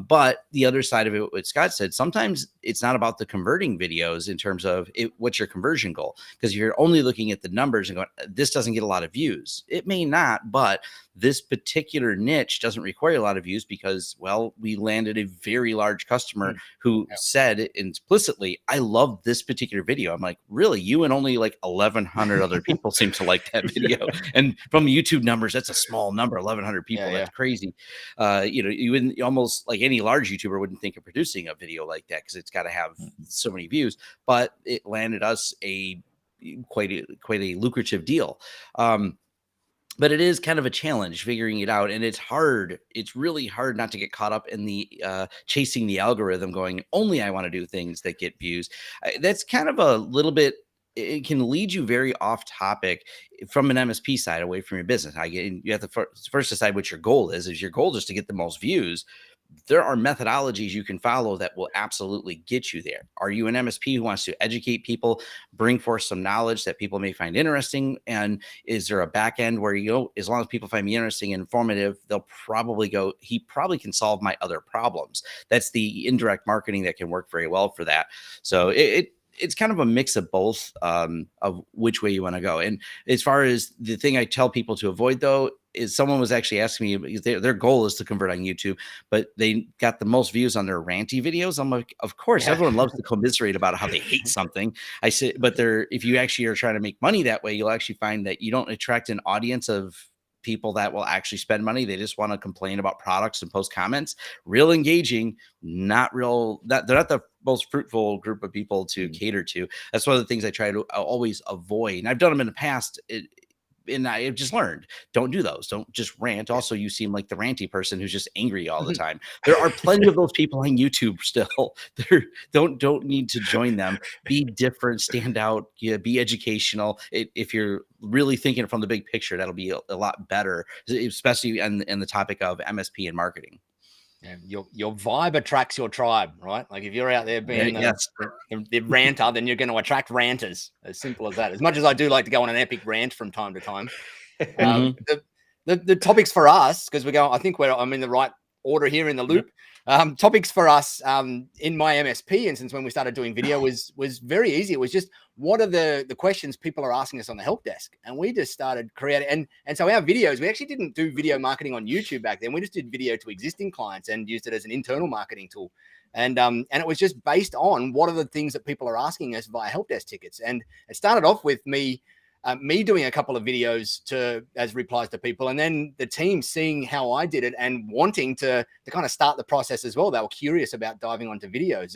Speaker 4: But the other side of it, what Scott said, sometimes it's not about the converting videos in terms of what's your conversion goal. Because if you're only looking at the numbers and going, this doesn't get a lot of views, it may not, but this particular niche doesn't require a lot of views because, well, we landed a very large customer who said implicitly, I love this particular video. I'm like, really? You and only like 1,100 other people seem to like that video. And from YouTube numbers, that's a small number, 1,100 people. That's crazy. You wouldn't almost like any large YouTuber wouldn't think of producing a video like that because it's got to have so many views, but it landed us quite a lucrative deal. But it is kind of a challenge figuring it out. And it's hard. It's really hard not to get caught up in the chasing the algorithm going, only I want to do things that get views. That's kind of a little bit, it can lead you very off topic from an MSP side away from your business. You have to first decide what your goal is. Is your goal just to get the most views? There are methodologies you can follow that will absolutely get you there. Are you an MSP who wants to educate people, bring forth some knowledge that people may find interesting? And is there a back end where as long as people find me interesting and informative, they'll probably go, he probably can solve my other problems. That's the indirect marketing that can work very well for that. So it's kind of a mix of both of which way you want to go. And as far as the thing I tell people to avoid, though, is someone was actually asking me, their goal is to convert on YouTube, but they got the most views on their ranty videos. I'm like, of course, everyone loves to commiserate about how they hate something. I said, but if you actually are trying to make money that way, you'll actually find that you don't attract an audience of people that will actually spend money. They just want to complain about products and post comments. Real engaging, they're not the most fruitful group of people to cater to. That's one of the things I try to always avoid. And I've done them in the past. And I've just learned, don't do those. Don't just rant. Also, you seem like the ranty person who's just angry all the time. There are plenty of those people on YouTube still. Don't need to join them. Be different, stand out, be educational. If you're really thinking from the big picture, that'll be a lot better, especially in the topic of MSP and marketing.
Speaker 1: Yeah, your vibe attracts your tribe, right? Like if you're out there being the ranter, then you're going to attract ranters. As simple as that. As much as I do like to go on an epic rant from time to time, the topics for us, because I think I'm in the right order here in the loop. Topics for us in my MSP instance when we started doing video was very easy. It was just, what are the questions people are asking us on the help desk? And we just started creating, and so our videos, we actually didn't do video marketing on YouTube back then. We just did video to existing clients and used it as an internal marketing tool. And it was just based on what are the things that people are asking us via help desk tickets. And it started off with me doing a couple of videos as replies to people, and then the team seeing how I did it and wanting to kind of start the process as well. They were curious about diving onto videos.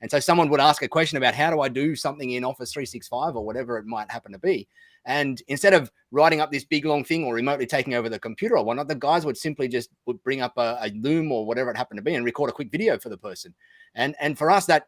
Speaker 1: And so someone would ask a question about how do I do something in Office 365 or whatever it might happen to be. And instead of writing up this big long thing or remotely taking over the computer or whatnot, the guys would simply would bring up a Loom or whatever it happened to be and record a quick video for the person. And for us, that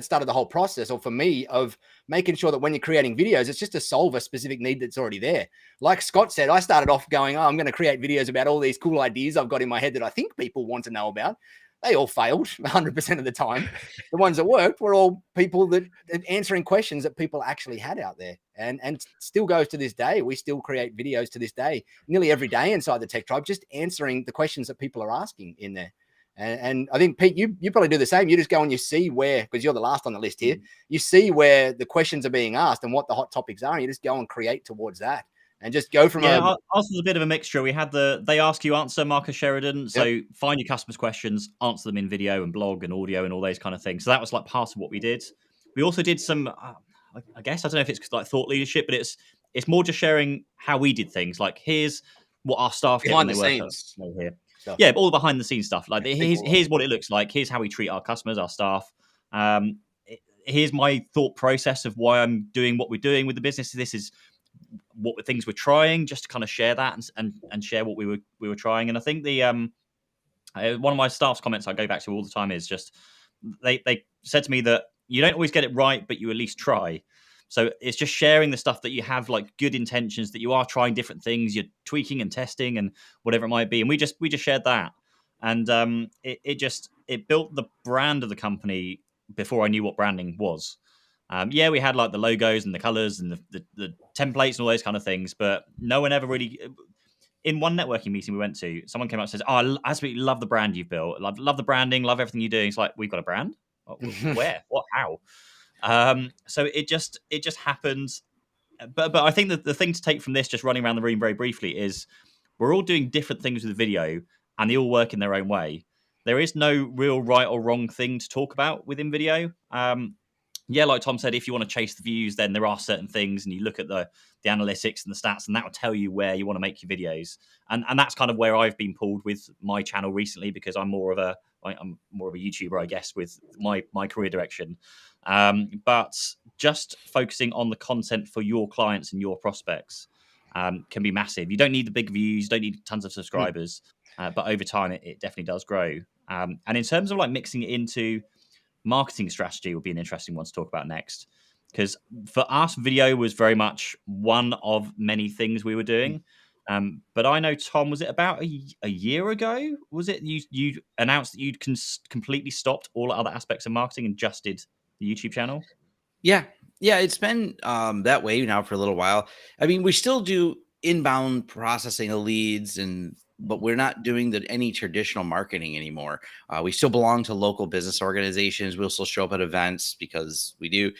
Speaker 1: started the whole process, or for me, of making sure that when you're creating videos, it's just to solve a specific need that's already there. Like Scott said, I started off going, I'm going to create videos about all these cool ideas I've got in my head that I think people want to know about. They all failed 100% of the time. The ones that worked were all people that answering questions that people actually had out there, and still goes to this day. We still create videos to this day, nearly every day inside the Tech Tribe, just answering the questions that people are asking in there. And I think, Pete, you probably do the same. You just go and you see where, because you're the last on the list here, you see where the questions are being asked and what the hot topics are, and you just go and create towards that and just go from
Speaker 2: ours was a bit of a mixture. We had they ask you answer, Marcus Sheridan. So find your customers' questions, answer them in video and blog and audio and all those kind of things. So that was like part of what we did. We also did some, I guess, I don't know if it's like thought leadership, but it's more just sharing how we did things. Like, here's what our staff did when they work here. Yeah, all the behind the scenes stuff. Like, here's what it looks like. Here's how we treat our customers, our staff. Here's my thought process of why I'm doing what we're doing with the business. This is what things we're trying, just to kind of share that and share what we were trying. And I think the one of my staff's comments I go back to all the time is just they said to me that you don't always get it right, but you at least try. So it's just sharing the stuff that you have like good intentions, that you are trying different things, you're tweaking and testing and whatever it might be. And we just shared that. And it built the brand of the company before I knew what branding was. Yeah, we had like the logos and the colors and the templates and all those kind of things, but no one ever really. In one networking meeting we went to, someone came up and says, "Oh, I absolutely love the brand you've built. Love the branding, love everything you're doing." It's like, we've got a brand? Where? What? How? So it just happened. But I think that the thing to take from this, just running around the room very briefly, is we're all doing different things with the video, and they all work in their own way. There is no real right or wrong thing to talk about within video. Yeah, like Tom said, if you want to chase the views, then there are certain ththings, and you look at the analytics and the stats, and that will tell you where you want to make your videos. And that's kind of where I've been pulled with my channel recently, because I'm more of a YouTuber, I guess, with my career direction. But just focusing on the content for your clients and your prospects can be massive. You don't need the big views, you don't need tons of subscribers, but over time it definitely does grow. And in terms of like mixing it into marketing strategy, would be an interesting one to talk about next, because for us, video was very much one of many things we were doing. But I know, Tom, was it about a year ago? Was it you announced that you'd completely stopped all other aspects of marketing and just did the YouTube channel?
Speaker 4: Yeah, it's been that way now for a little while. I mean, we still do inbound processing of leads, but we're not doing any traditional marketing anymore. We still belong to local business organizations. We'll still show up at events because we do,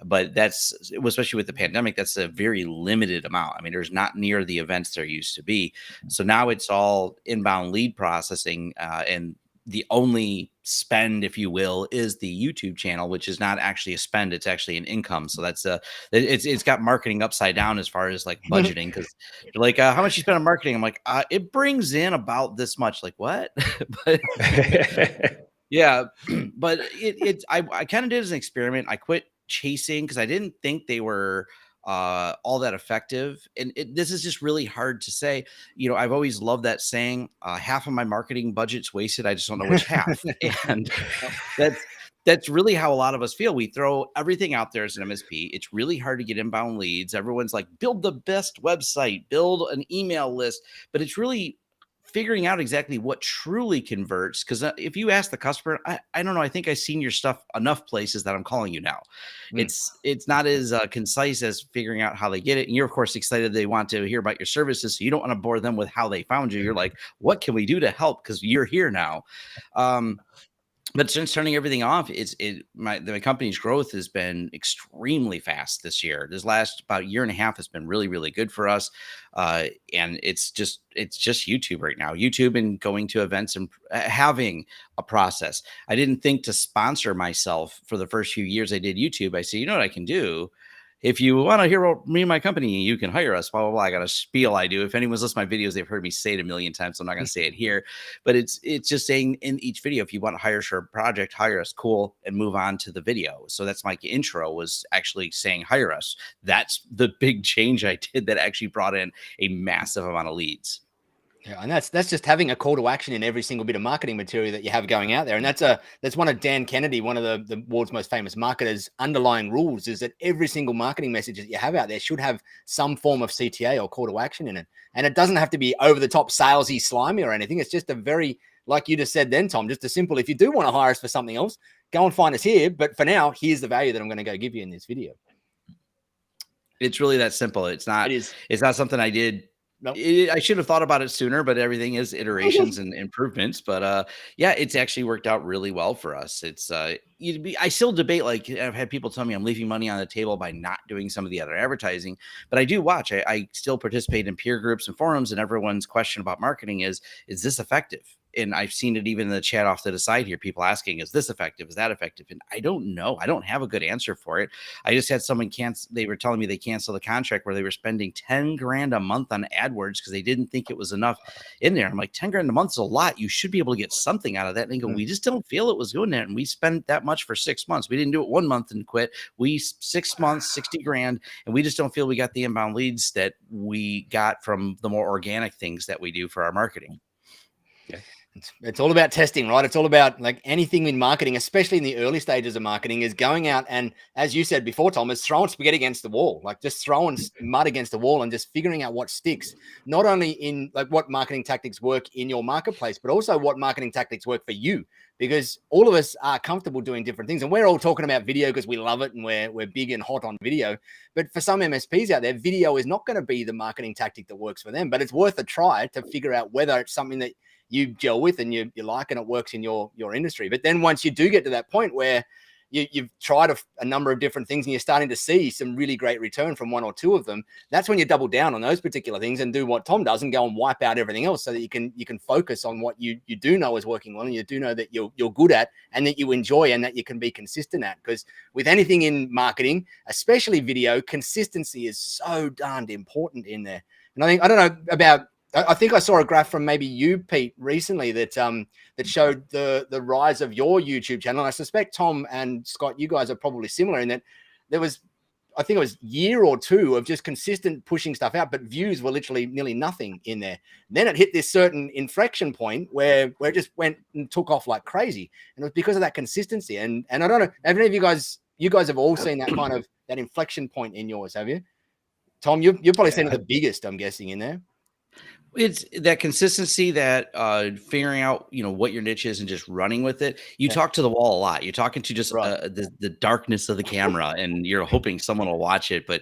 Speaker 4: but especially with the pandemic, that's a very limited amount. I mean, there's not near the events there used to be. So now it's all inbound lead processing, and the only spend, if you will, is the YouTube channel, which is not actually a spend; it's actually an income. So that's it's got marketing upside down as far as like budgeting, because you're like, how much you spend on marketing? I'm like, it brings in about this much. Like, what? But yeah, but I kind of did as an experiment. I quit chasing because I didn't think they were all that effective. And this is just really hard to say. You know, I've always loved that saying, half of my marketing budget's wasted. I just don't know which half. And that's really how a lot of us feel. We throw everything out there as an MSP. It's really hard to get inbound leads. Everyone's like, build the best website, build an email list, but it's really figuring out exactly what truly converts. Because if you ask the customer, I don't know, I think I've seen your stuff enough places that I'm calling you now. It's not as concise as figuring out how they get it. And you're, of course, excited they want to hear about your services. So you don't want to bore them with how they found you. You're like, what can we do to help? Because you're here now. But since turning everything off, my company's growth has been extremely fast this year. This last about year and a half has been really, really good for us. And it's just YouTube right now. YouTube and going to events and having a process. I didn't think to sponsor myself for the first few years I did YouTube. I said, you know what I can do? If you want to hear about me and my company, you can hire us, blah, blah, blah. I got a spiel I do. If anyone's listened to my videos, they've heard me say it a million times, so I'm not going to say it here. But it's just saying in each video, if you want to hire us for a project, hire us, cool, and move on to the video. So that's my intro, was actually saying hire us. That's the big change I did that actually brought in a massive amount of leads.
Speaker 1: Yeah, and that's just having a call to action in every single bit of marketing material that you have going out there. And that's one of Dan Kennedy, one of the world's most famous marketers, underlying rules, is that every single marketing message that you have out there should have some form of CTA or call to action in it. And it doesn't have to be over the top salesy, slimy or anything. It's just a very, like you just said then, Tom, just a simple, if you do want to hire us for something else, go and find us here. But for now, here's the value that I'm going to go give you in this video.
Speaker 4: It's really that simple. It's not something I did. Nope. I should have thought about it sooner, but everything is iterations and improvements. But yeah, it's actually worked out really well for us. It's I still debate, like I've had people tell me I'm leaving money on the table by not doing some of the other advertising, but I do watch. I still participate in peer groups and forums, and everyone's question about marketing is this effective? and I've seen it even in the chat off to the side here, people asking, is this effective? Is that effective? And I don't know. I don't have a good answer for it. I just had someone cancel. They were telling me they canceled the contract where they were spending 10 grand a month on AdWords because they didn't think it was enough in there. I'm like, 10 grand a month is a lot. You should be able to get something out of that. And they go, we just don't feel it was doing that. And we spent that much for 6 months. We didn't do it 1 month and quit. 6 months, 60 grand. And we just don't feel we got the inbound leads that we got from the more organic things that we do for our marketing.
Speaker 3: Yeah.
Speaker 1: It's all about testing, right? It's all about like anything in marketing, especially in the early stages of marketing, is going out and, as you said before, Tom, is throwing spaghetti against the wall, like just throwing mud against the wall and just figuring out what sticks, not only in like what marketing tactics work in your marketplace, but also what marketing tactics work for you, because all of us are comfortable doing different things. And we're all talking about video because we love it and we're big and hot on video. But for some MSPs out there, video is not going to be the marketing tactic that works for them, but it's worth a try to figure out whether it's something that you gel with and you like and it works in your industry. But then once you do get to that point where you've tried a number of different things and you're starting to see some really great return from one or two of them, that's when you double down on those particular things and do what Tom does and go and wipe out everything else so that you can focus on what you do know is working well and you do know that you're good at and that you enjoy and that you can be consistent at. Because with anything in marketing, especially video, consistency is so darned important in there. And I don't know about, I think I saw a graph from maybe you, Pete, recently that that showed the rise of your YouTube channel. And I suspect Tom and Scott, you guys are probably similar in that there was, I think it was year or two of just consistent pushing stuff out, but views were literally nearly nothing in there. Then it hit this certain inflection point where it just went and took off like crazy. And it was because of that consistency. And I don't know, have any of you guys have all seen that kind of that inflection point in yours, have you? Tom, you've probably seen it the biggest, I'm guessing, in there.
Speaker 4: It's that consistency, that figuring out, what your niche is and just running with it. You talk to the wall a lot. You're talking to just the darkness of the camera and you're hoping someone will watch it. But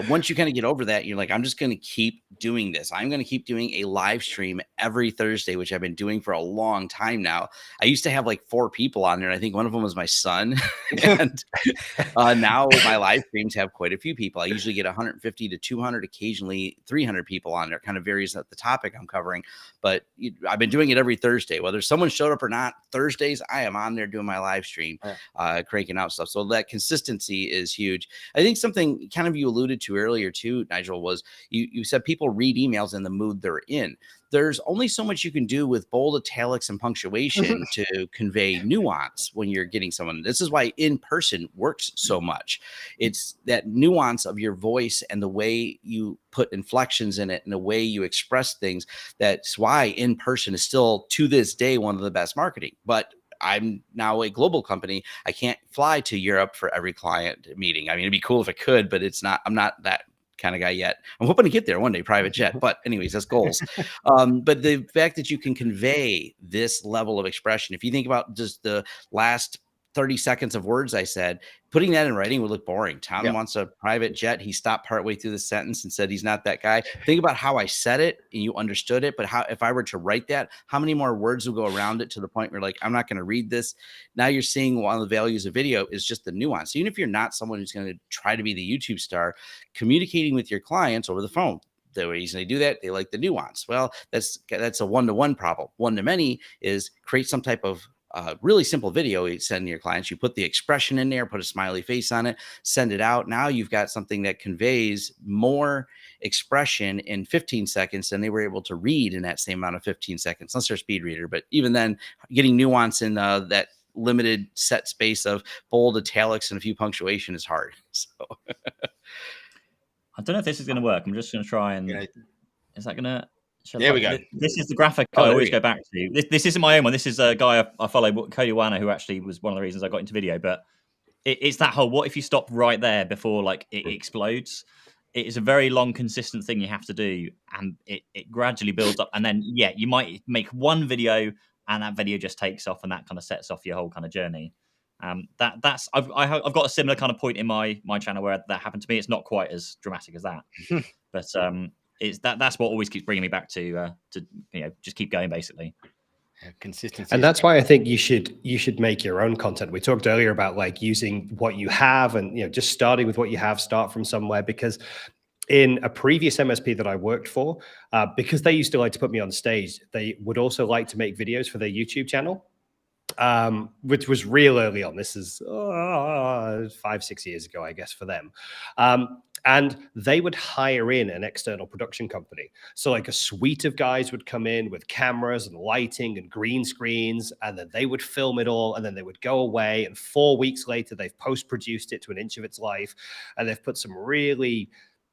Speaker 4: once you kind of get over that, you're like, I'm just going to keep doing this. I'm going to keep doing a live stream every Thursday, which I've been doing for a long time now. I used to have like 4 people on there. And I think one of them was my son. And now my live streams have quite a few people. I usually get 150 to 200, occasionally 300 people on there. Kind of varies at the topic I'm covering, but I've been doing it every Thursday, whether someone showed up or not. Thursdays I am on there doing my live stream, cranking out stuff. So that consistency is huge. I think something kind of you alluded to earlier too, Nigel, was you said people read emails in the mood they're in. There's only so much you can do with bold italics and punctuation to convey nuance when you're getting someone. This is why in person works so much. It's that nuance of your voice and the way you put inflections in it and the way you express things. That's why in person is still to this day one of the best marketing. But I'm now a global company. I can't fly to Europe for every client meeting. I mean, it'd be cool if I could, but I'm not that kind of guy yet. I'm hoping to get there one day, private jet. But anyways, that's goals. But the fact that you can convey this level of expression, if you think about just the last 30 seconds of words I said, putting that in writing would look boring. Tom wants a private jet. He stopped partway through the sentence and said he's not that guy. Think about how I said it and you understood it. But how, if I were to write that, how many more words will go around it to the point where like, I'm not going to read this. Now you're seeing one of the values of video is just the nuance. Even if you're not someone who's going to try to be the YouTube star, communicating with your clients over the phone. The reason they do that, they like the nuance. Well, that's a one-to-one problem. One-to-many is create some type of really simple video you send to your clients. You put the expression in there, put a smiley face on it, send it out. Now you've got something that conveys more expression in 15 seconds than they were able to read in that same amount of 15 seconds, unless they're a speed reader. But even then, getting nuance in that limited set space of bold italics and a few punctuation is hard. So
Speaker 2: I don't know if this is going to work. I'm just going to try and is that going to?
Speaker 1: There we go.
Speaker 2: This is the graphic I always go back to. This isn't my own one. This is a guy I follow, Cody Wanner, who actually was one of the reasons I got into video. But it's that whole, what if you stop right there before like it explodes? It is a very long, consistent thing you have to do. And it gradually builds up. And then, you might make one video and that video just takes off and that kind of sets off your whole kind of journey. I've got a similar kind of point in my channel where that happened to me. It's not quite as dramatic as that. But that's what always keeps bringing me back to just keep going basically.
Speaker 1: Consistency.
Speaker 3: And that's why I think you should make your own content. We talked earlier about like using what you have and just starting with what you have, start from somewhere, because in a previous MSP that I worked for, because they used to like to put me on stage, they would also like to make videos for their YouTube channel, which was real early on. This is 5-6 years ago, I guess, for them. And they would hire in an external production company. So like a suite of guys would come in with cameras and lighting and green screens, and then they would film it all, and then they would go away. And 4 weeks later, they've post-produced it to an inch of its life, and they've put some really,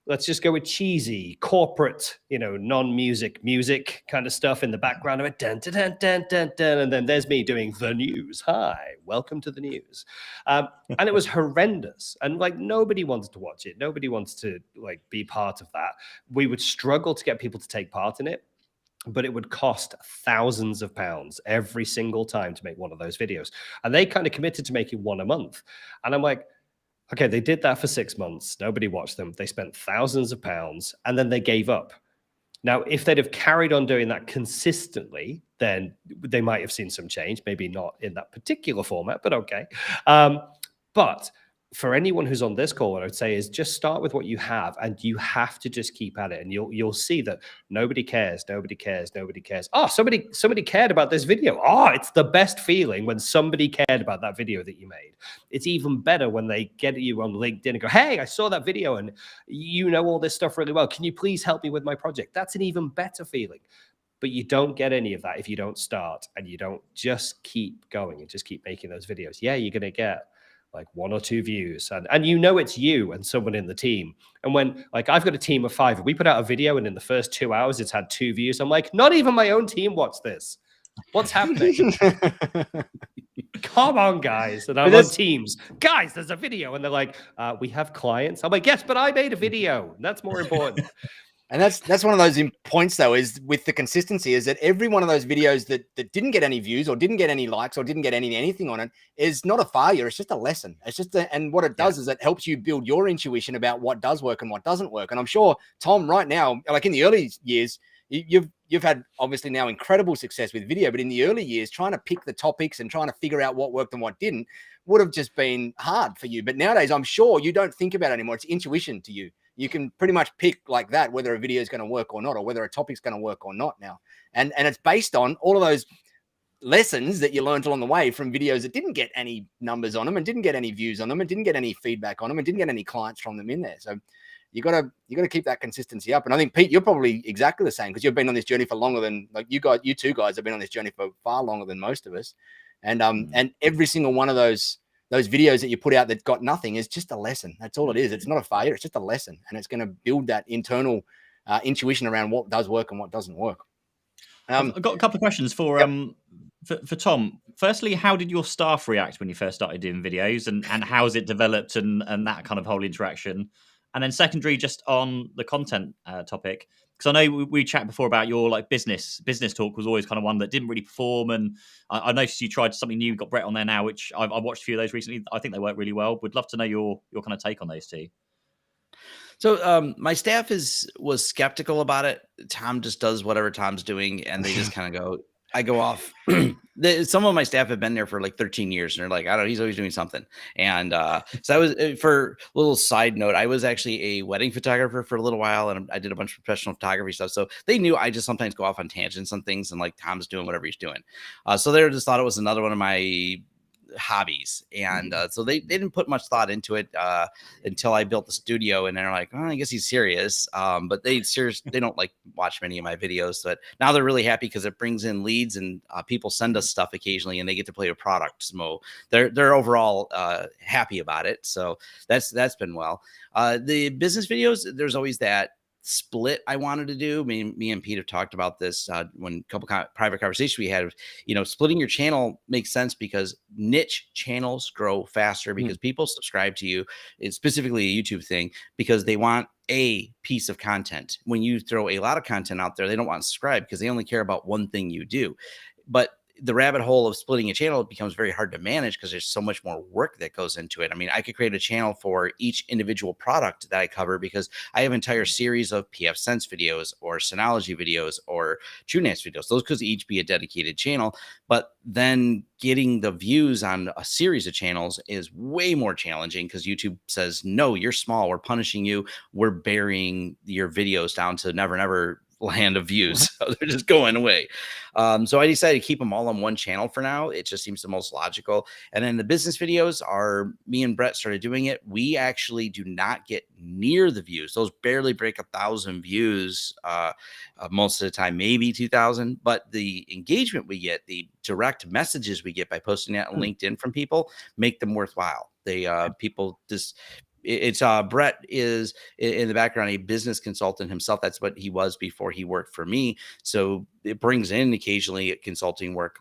Speaker 3: let's just go with cheesy, corporate, non-music music kind of stuff in the background of it. Dun, dun, dun, dun, dun, dun, and then there's me doing the news. Hi, welcome to the news. And it was horrendous. And like nobody wanted to watch it. Nobody wants to like be part of that. We would struggle to get people to take part in it, but it would cost thousands of pounds every single time to make one of those videos. And they kind of committed to making one a month. And I'm like, okay, they did that for 6 months. Nobody watched them. They spent thousands of pounds and then they gave up. Now, if they'd have carried on doing that consistently, then they might have seen some change, maybe not in that particular format, but okay. But for anyone who's on this call, what I would say is just start with what you have, and you have to just keep at it, and you'll see that nobody cares, nobody cares, nobody cares. Oh, somebody cared about this video. Oh, it's the best feeling when somebody cared about that video that you made. It's even better when they get you on LinkedIn and go, hey, I saw that video and you know all this stuff really well. Can you please help me with my project? That's an even better feeling. But you don't get any of that if you don't start and you don't just keep going and just keep making those videos. Yeah, you're going to get like 1 or 2 views, and it's you and someone in the team. And when like I've got a team of 5, we put out a video and in the first 2 hours it's had 2 views. I'm like, not even my own team watched this. What's happening? Come on, guys. And I'm on Teams. Guys, there's a video. And they're like, we have clients. I'm like, yes, but I made a video. That's more important.
Speaker 1: And that's one of those points, though, is with the consistency, is that every one of those videos that didn't get any views or didn't get any likes or didn't get anything on it is not a failure. It's just a lesson. It's just and what it does is it helps you build your intuition about what does work and what doesn't work. And I'm sure, Tom, right now, like in the early years, you've had obviously now incredible success with video, but in the early years, trying to pick the topics and trying to figure out what worked and what didn't would have just been hard for you. But nowadays, I'm sure you don't think about it anymore. It's intuition to you. You can pretty much pick like that, whether a video is going to work or not, or whether a topic's going to work or not now. And it's based on all of those lessons that you learned along the way from videos that didn't get any numbers on them and didn't get any views on them and didn't get any feedback on them and didn't get any clients from them in there. So you got to keep that consistency up. And I think, Pete, you're probably exactly the same because you've been on this journey for longer than like you two guys have been on this journey for far longer than most of us. And every single one of those videos that you put out that got nothing is just a lesson. That's all it is. It's not a failure. It's just a lesson. And it's going to build that internal intuition around what does work and what doesn't work.
Speaker 2: I've got a couple of questions for Tom. Firstly, how did your staff react when you first started doing videos, and how has it developed and that kind of whole interaction? And then secondary, just on the content topic, because I know we chatted before about your like business talk was always kind of one that didn't really perform, and I noticed you tried something new. You've got Brett on there now, which I've watched a few of those recently. I think they work really well. Would love to know your kind of take on those two.
Speaker 4: So my staff was skeptical about it. Tom just does whatever Tom's doing, and they just kind of go. I go off. Some of my staff have been there for like 13 years, and they're like, I don't know, he's always doing something. And so I was, for a little side note, I was actually a wedding photographer for a little while, and I did a bunch of professional photography stuff. So they knew I just sometimes go off on tangents on things, and like Tom's doing whatever he's doing. So they just thought it was another one of my hobbies, and so they didn't put much thought into it until I built the studio, and they're like, oh, I guess he's serious, but they don't like watch many of my videos. But now they're really happy because it brings in leads, and people send us stuff occasionally, and they get to play with products. So they're overall happy about it. So that's been well. The business videos, there's always that split I wanted to do. Me and Pete have talked about this when a couple private conversations we had. Splitting your channel makes sense because niche channels grow faster because people subscribe to you. It's specifically a YouTube thing because they want a piece of content. When you throw a lot of content out there, they don't want to subscribe because they only care about one thing you do. But the rabbit hole of splitting a channel becomes very hard to manage because there's so much more work that goes into it. I mean, I could create a channel for each individual product that I cover because I have an entire series of PF Sense videos or Synology videos or TrueNAS videos. Those could each be a dedicated channel, but then getting the views on a series of channels is way more challenging because YouTube says, no, you're small. We're punishing you. We're burying your videos down to never land of views. So they're just going away. So I decided to keep them all on one channel for now. It just seems the most logical. And then the business videos are me and Brett started doing it. We actually do not get near the views. Those barely break 1,000 views most of the time, maybe 2,000. But the engagement we get, the direct messages we get by posting that on LinkedIn from people make them worthwhile. They people just it's Brett is in the background a business consultant himself. That's what he was before he worked for me. So it brings in occasionally consulting work,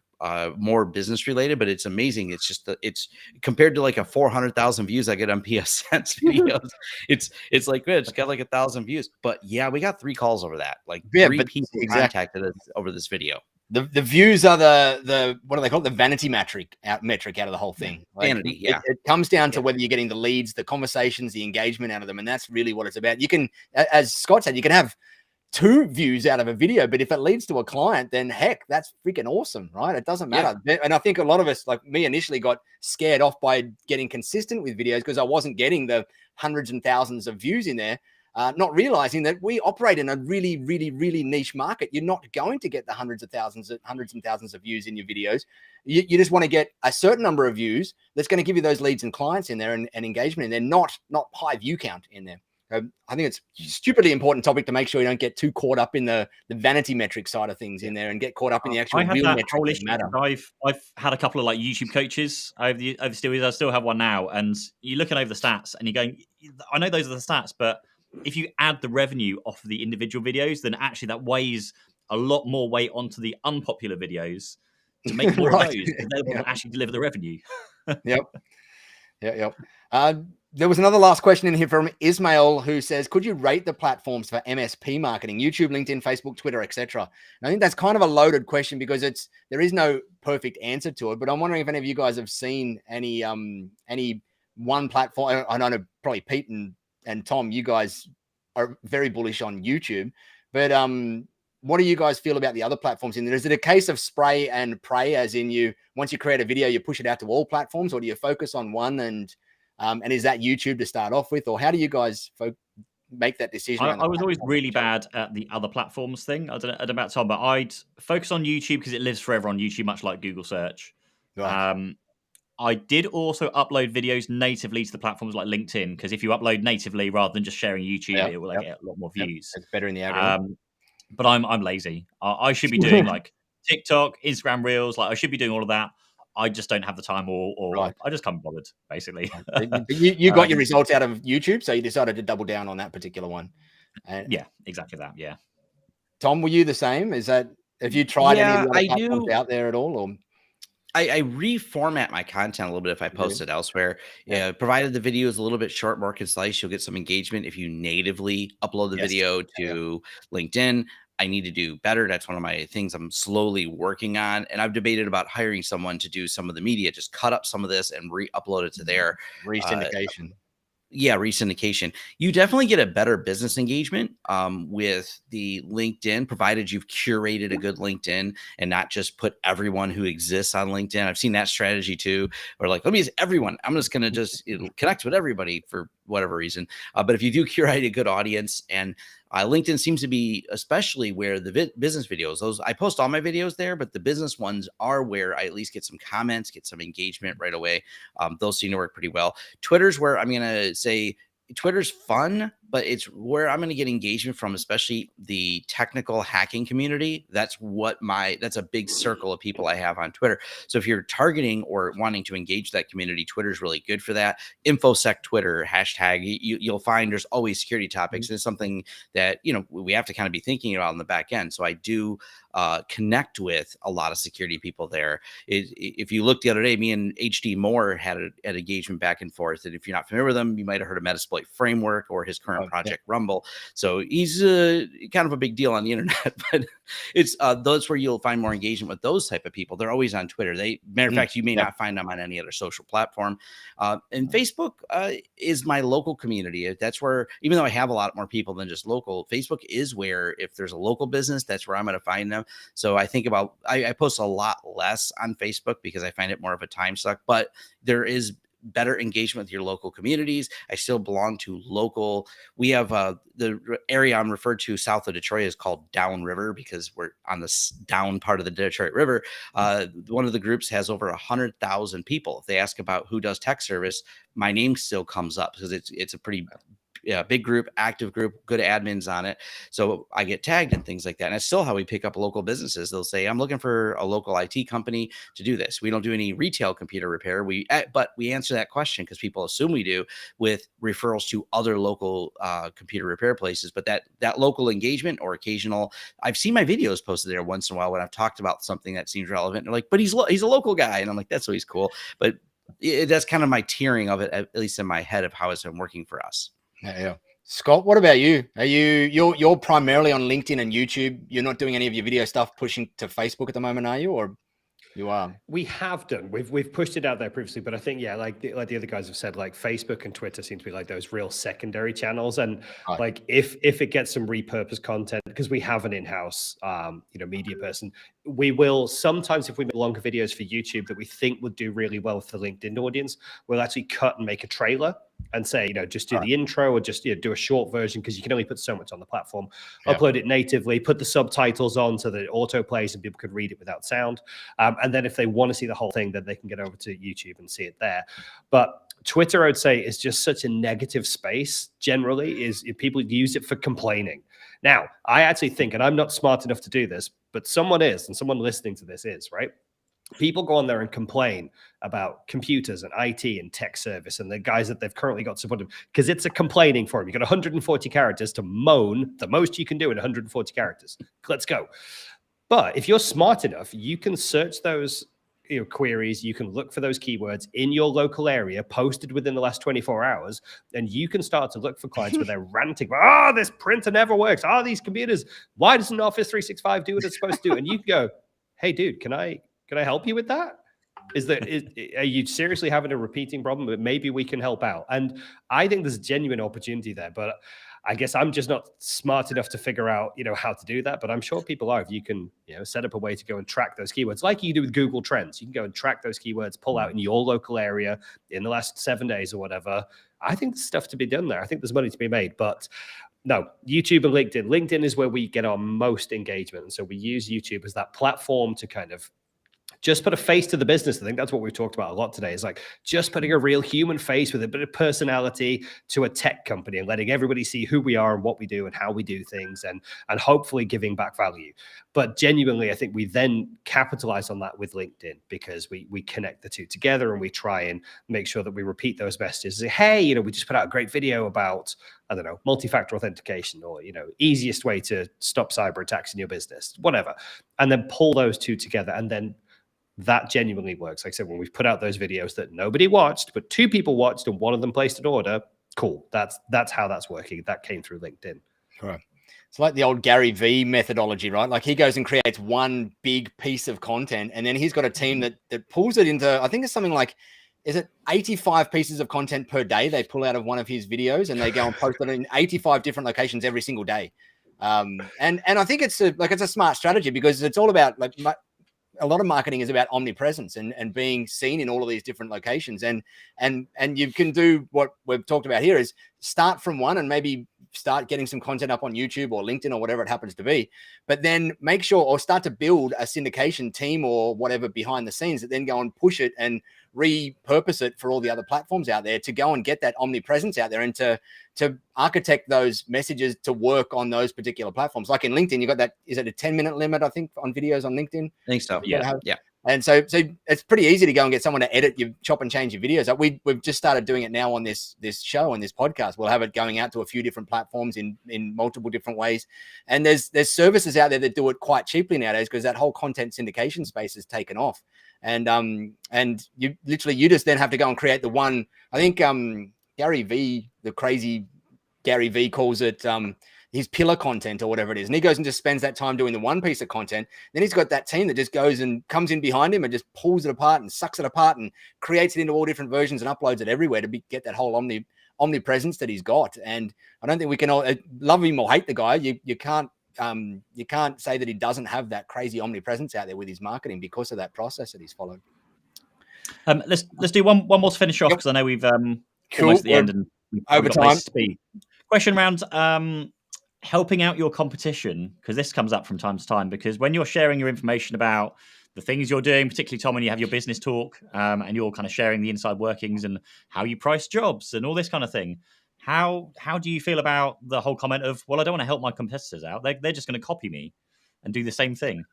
Speaker 4: more business related, but it's amazing. It's just it's compared to like a 400,000 views I get on PS Sense videos. it's like good. It's got like 1,000 views, but yeah, we got 3 calls over that. Like 3 people contacted us over this video.
Speaker 1: The views are the what do they call it? The vanity metric out of the whole thing. Like,
Speaker 4: vanity, yeah.
Speaker 1: It comes down to whether you're getting the leads, the conversations, the engagement out of them, and that's really what it's about. You can, as Scott said, you can have 2 views out of a video, but if it leads to a client, then heck, that's freaking awesome, right? It doesn't matter. Yeah. And I think a lot of us, like me, initially got scared off by getting consistent with videos because I wasn't getting the hundreds and thousands of views in there. Not realizing that we operate in a really, really, really niche market. You're not going to get the hundreds and thousands of views in your videos. You just want to get a certain number of views that's going to give you those leads and clients in there and engagement in there, not high view count in there. I think it's a stupidly important topic to make sure you don't get too caught up in the vanity metric side of things in there and get caught up in the actual real metrics that matter.
Speaker 2: I've had a couple of like YouTube coaches over the years. I still have one now, and you're looking over the stats and you're going, I know those are the stats, but if you add the revenue off of the individual videos, then actually that weighs a lot more weight onto the unpopular videos to make more of those. They're the ones that actually deliver the revenue.
Speaker 1: Yep. There was another last question in here from Ismail who says, could you rate the platforms for MSP marketing? YouTube, LinkedIn, Facebook, Twitter, etc. And I think that's kind of a loaded question because there is no perfect answer to it. But I'm wondering if any of you guys have seen any one platform. I know probably Pete and Tom, you guys are very bullish on YouTube, but what do you guys feel about the other platforms in there? Is it a case of spray and pray, as in once you create a video, you push it out to all platforms, or do you focus on one and is that YouTube to start off with, or how do you guys make that decision?
Speaker 2: I was always really bad at the other platforms thing. I don't know about Tom, but I'd focus on YouTube because it lives forever on YouTube, much like Google search. Right. I did also upload videos natively to the platforms like LinkedIn, because if you upload natively rather than just sharing YouTube, it will get a lot more views.
Speaker 1: It's better in the algorithm.
Speaker 2: But I'm lazy. I should be doing like TikTok, Instagram Reels. Like I should be doing all of that. I just don't have the time, or right. I just can't be bothered, basically.
Speaker 1: you got your results out of YouTube, so you decided to double down on that particular one.
Speaker 2: Yeah, exactly that. Yeah.
Speaker 1: Tom, were you the same? Have you tried any of the other platforms out there at all, or?
Speaker 4: I reformat my content a little bit if I post it elsewhere. Provided the video is a little bit short, more concise, you'll get some engagement if you natively upload the video to LinkedIn. I need to do better. That's one of my things I'm slowly working on. And I've debated about hiring someone to do some of the media, just cut up some of this and re-upload it to there.
Speaker 1: Re-syndication.
Speaker 4: Re-syndication. You definitely get a better business engagement with the LinkedIn, provided you've curated a good LinkedIn and not just put everyone who exists on LinkedIn. I've seen that strategy too, or like, let me use everyone. I'm just going to connect with everybody for whatever reason. But if you do curate a good audience, and LinkedIn seems to be especially where the business videos, I post all my videos there, but the business ones are where I at least get some comments, get some engagement right away. Those seem to work pretty well. Twitter's where I'm going to say Twitter's fun, but it's where I'm going to get engagement from, especially the technical hacking community. That's a big circle of people I have on Twitter. So if you're targeting or wanting to engage that community, Twitter's really good for that. InfoSec Twitter hashtag, you'll find there's always security topics. It's something that, we have to kind of be thinking about on the back end. So I do connect with a lot of security people there. If you look the other day, me and HD Moore had an engagement back and forth. And if you're not familiar with them, you might have heard of Metasploit Framework or his current from Project Rumble. So he's kind of a big deal on the internet, but it's those where you'll find more engagement with those type of people. They're always on Twitter. Matter of fact, you may not find them on any other social platform. And Facebook is my local community. That's where, even though I have a lot more people than just local, Facebook is where, if there's a local business, that's where I'm going to find them. So I think about, I post a lot less on Facebook because I find it more of a time suck, but there is better engagement with your local communities. I still belong to local. We have the area I'm referred to south of Detroit is called Downriver because we're on the down part of the Detroit River. One of the groups has over 100,000 people. If they ask about who does tech service, my name still comes up because it's a pretty big group, active group, good admins on it. So I get tagged and things like that. And it's still how we pick up local businesses. They'll say, I'm looking for a local IT company to do this. We don't do any retail computer repair. But we answer that question because people assume we do, with referrals to other local computer repair places. But that local engagement or occasional, I've seen my videos posted there once in a while when I've talked about something that seems relevant. They're like, but he's a local guy. And I'm like, that's always cool. But that's kind of my tiering of it, at least in my head, of how it's been working for us.
Speaker 1: Yeah. Scott, what about you? You're primarily on LinkedIn and YouTube? You're not doing any of your video stuff pushing to Facebook at the moment, are you? Or you are?
Speaker 3: We have done. We've pushed it out there previously, but I think like the other guys have said, like Facebook and Twitter seem to be like those real secondary channels. And like if it gets some repurposed content, because we have an in-house media person, we will sometimes, if we make longer videos for YouTube that we think would do really well for the LinkedIn audience, we'll actually cut and make a trailer and say, just do the intro or just do a short version, because you can only put so much on the platform. Upload it natively, put the subtitles on so that it auto plays and people could read it without sound. And then if they want to see the whole thing, then they can get over to YouTube and see it there. But Twitter, I would say, is just such a negative space generally, is people use it for complaining. Now, I actually think, and I'm not smart enough to do this, but someone is, and someone listening to this is, right? People go on there and complain about computers and IT and tech service and the guys that they've currently got supported, because it's a complaining forum. You've got 140 characters to moan, the most you can do in 140 characters. Let's go. But if you're smart enough, you can search those queries, you can look for those keywords in your local area posted within the last 24 hours, and you can start to look for clients where they're ranting about, this printer never works. These computers, why doesn't Office 365 do what it's supposed to do? And you can go, hey, dude, can I help you with that? Are you seriously having a repeating problem? But maybe we can help out. And I think there's a genuine opportunity there, but I guess I'm just not smart enough to figure out, how to do that. But I'm sure people are. If you can, set up a way to go and track those keywords, like you do with Google Trends, you can go and track those keywords, pull out in your local area in the last 7 days or whatever. I think there's stuff to be done there. I think there's money to be made, but no, YouTube and LinkedIn. LinkedIn is where we get our most engagement. And so we use YouTube as that platform to kind of just put a face to the business. I think that's what we've talked about a lot today, is like just putting a real human face with a bit of personality to a tech company and letting everybody see who we are and what we do and how we do things, and hopefully giving back value. But genuinely, I think we then capitalize on that with LinkedIn, because we connect the two together and we try and make sure that we repeat those messages. Say, hey, we just put out a great video about, I don't know, multi-factor authentication, or, easiest way to stop cyber attacks in your business, whatever. And then pull those two together, and then that genuinely works. Like I said, when we've put out those videos that nobody watched, but 2 people watched and one of them placed an order, cool. That's how that's working. That came through LinkedIn.
Speaker 1: Right. It's like the old Gary V methodology, right? Like he goes and creates one big piece of content, and then he's got a team that pulls it into, I think it's something like, is it 85 pieces of content per day they pull out of one of his videos, and they go and post it in 85 different locations every single day. And I think it's a smart strategy, because it's all about, like, a lot of marketing is about omnipresence and being seen in all of these different locations. And you can do what we've talked about here, is start from one and maybe start getting some content up on YouTube or LinkedIn or whatever it happens to be, but then make sure, or start to build a syndication team or whatever behind the scenes that then go and push it and repurpose it for all the other platforms out there, to go and get that omnipresence out there and to architect those messages to work on those particular platforms. Like in LinkedIn, you got that, is it a 10-minute limit, I think, on videos on LinkedIn?
Speaker 4: I think so. Yeah.
Speaker 1: And so it's pretty easy to go and get someone to edit your, chop and change your videos. We've just started doing it now on this show and this podcast. We'll have it going out to a few different platforms in multiple different ways. And there's services out there that do it quite cheaply nowadays, because that whole content syndication space has taken off. And you just then have to go and create the one. I think Gary V, the crazy Gary V calls it his pillar content or whatever it is. And he goes and just spends that time doing the one piece of content. Then he's got that team that just goes and comes in behind him and just pulls it apart and sucks it apart and creates it into all different versions and uploads it everywhere to get that whole omnipresence that he's got. And I don't think we can all love him or hate the guy. You can't say that he doesn't have that crazy omnipresence out there with his marketing because of that process that he's followed.
Speaker 2: Let's do one more to finish off, because I know we've almost at the end and
Speaker 1: over time.
Speaker 2: Question around helping out your competition, because this comes up from time to time, because when you're sharing your information about the things you're doing, particularly Tom, when you have your business talk and you're kind of sharing the inside workings and how you price jobs and all this kind of thing, how do you feel about the whole comment of, well, I don't want to help my competitors out, they're just going to copy me and do the same thing?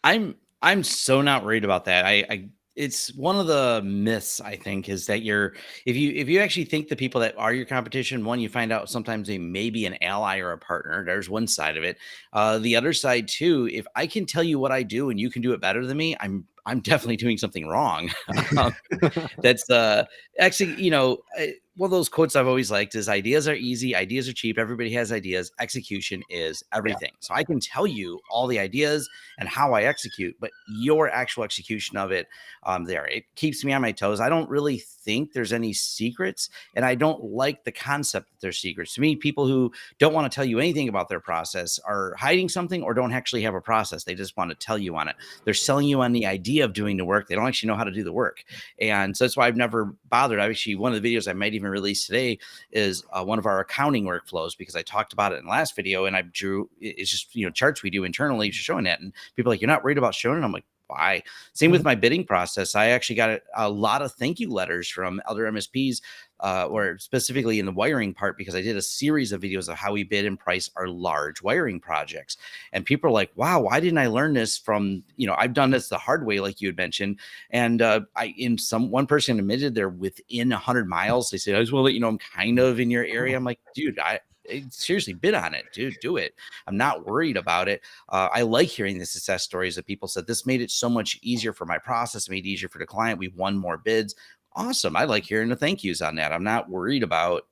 Speaker 4: I'm so not worried about that. It's one of the myths, I think, is that if you actually think the people that are your competition, one, you find out sometimes they may be an ally or a partner. There's one side of it. The other side too, if I can tell you what I do and you can do it better than me, I'm definitely doing something wrong. That's actually, one of those quotes I've always liked is, ideas are easy, ideas are cheap, everybody has ideas, execution is everything. So I can tell you all the ideas and how I execute, but your actual execution of it, it keeps me on my toes. I don't really think there's any secrets, and I don't like the concept that there's secrets. To me, people who don't want to tell you anything about their process are hiding something or don't actually have a process. They just want to tell you on it. They're selling you on the idea of doing the work. They don't actually know how to do the work. And so that's why I've never bothered. One of the videos I might even release today is one of our accounting workflows, because I talked about it in the last video, and I drew, it's just, charts we do internally showing that. And people are like, you're not worried about showing it? I'm like, why? Same with my bidding process. I actually got a lot of thank you letters from other MSPs, or specifically in the wiring part, because I did a series of videos of how we bid and price our large wiring projects. And people are like, wow, why didn't I learn this from, I've done this the hard way, like you had mentioned. And one person admitted they're within 100 miles. They said, I just want to let you know I'm kind of in your area. I'm like, dude, I seriously bid on it, dude, do it. I'm not worried about it. I like hearing the success stories that people said, this made it so much easier for my process, made it easier for the client. We won more bids. Awesome. I like hearing the thank yous on that. I'm not worried about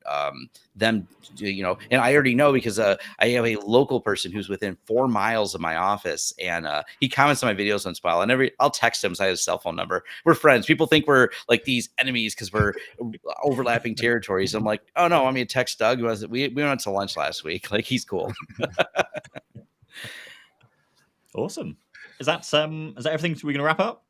Speaker 4: them, and I already know, because I have a local person who's within 4 miles of my office, and he comments on my videos once in a while, and I'll text him, so I have his cell phone number. We're friends. People think we're like these enemies because we're overlapping territories. I'm like, oh no, I'm going to text Doug. We went to lunch last week. Like, he's cool.
Speaker 2: Awesome. Is that everything we're going to wrap up?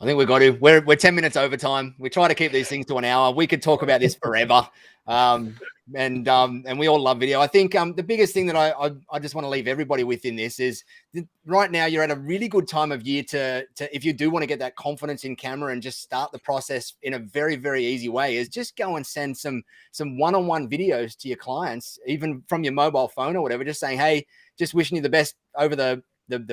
Speaker 1: I think we've got to. We're 10 minutes over time. We try to keep these things to an hour. We could talk about this forever. And we all love video. I think the biggest thing that I just want to leave everybody with in this is that right now you're at a really good time of year to if you do want to get that confidence in camera and just start the process in a very, very easy way, is just go and send some one-on-one videos to your clients, even from your mobile phone or whatever, just saying, hey, just wishing you the best over the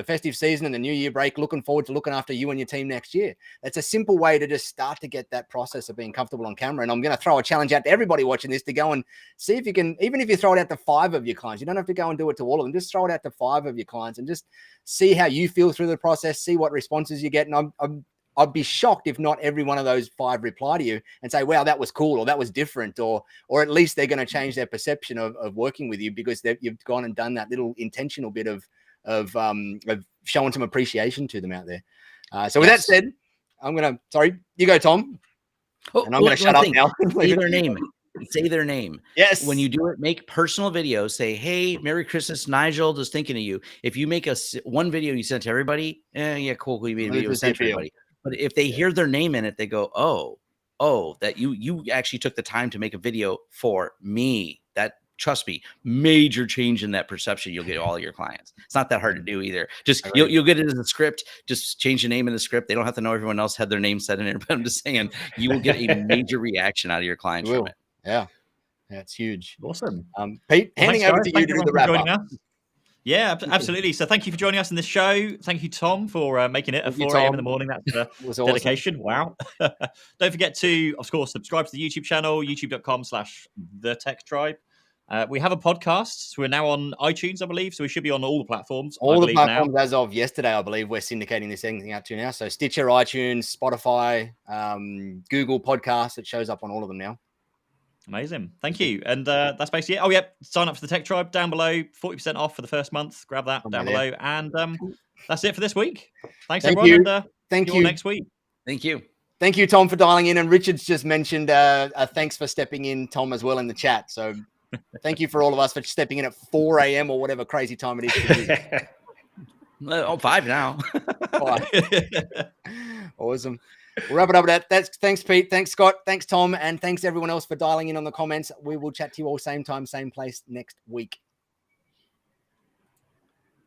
Speaker 1: festive season and the New Year break. Looking forward to looking after you and your team next year. That's a simple way to just start to get that process of being comfortable on camera. And I'm going to throw a challenge out to everybody watching this to go and see if you can, even if you throw it out to 5 of your clients, you don't have to go and do it to all of them. Just throw it out to 5 of your clients and just see how you feel through the process, see what responses you get. And I'd be shocked if not every one of those 5 reply to you and say, wow, that was cool, or that was different, or at least they're going to change their perception of working with you because you've gone and done that little intentional bit of showing some appreciation to them out there. So with that said, sorry, you go, Tom. And I'm going to shut up now.
Speaker 4: Say their name. Say their name.
Speaker 1: Yes.
Speaker 4: When you do it, make personal videos. Say, hey, Merry Christmas, Nigel, just thinking of you. If you make one video you send to everybody, yeah, cool. You made a video sent to everybody. But if they hear their name in it, they go, oh, that you actually took the time to make a video for me. That, trust me, major change in that perception. You'll get all of your clients. It's not that hard to do either. Just you'll get it as a script. Just change the name in the script. They don't have to know everyone else had their name set in it. But I'm just saying, you will get a major reaction out of your clients from it.
Speaker 1: Yeah, it's huge.
Speaker 2: Awesome.
Speaker 1: Pete, handing over to you to do the wrap up.
Speaker 2: Yeah, absolutely. So thank you for joining us in this show. Thank you, Tom, for making it at 4 a.m. in the morning. That's dedication. Awesome. Wow. Don't forget to, of course, subscribe to the YouTube channel, youtube.com/thetechtribe. We have a podcast. So we're now on iTunes, I believe. So we should be on all the platforms.
Speaker 1: All the platforms as of yesterday, I believe. We're syndicating this thing out to now. So Stitcher, iTunes, Spotify, Google Podcasts. It shows up on all of them now.
Speaker 2: Amazing. Thank you. And that's basically it. Oh, yep. Sign up for the Tech Tribe down below. 40% off for the first month. Grab that down below. And that's it for this week. Thanks,
Speaker 1: Thank
Speaker 2: everyone.
Speaker 1: you.
Speaker 2: And
Speaker 1: Thank
Speaker 2: see you all
Speaker 1: you.
Speaker 2: next week.
Speaker 4: Thank you.
Speaker 1: Thank you, Tom, for dialing in. And Richard's just mentioned thanks for stepping in, Tom, as well in the chat. So thank you for all of us for stepping in at 4 a.m. or whatever crazy time it is for you.
Speaker 4: 5 now.
Speaker 1: 5. Awesome. We'll wrap it up with that. Thanks, Pete. Thanks, Scott. Thanks, Tom. And thanks, everyone else, for dialing in on the comments. We will chat to you all same time, same place next week.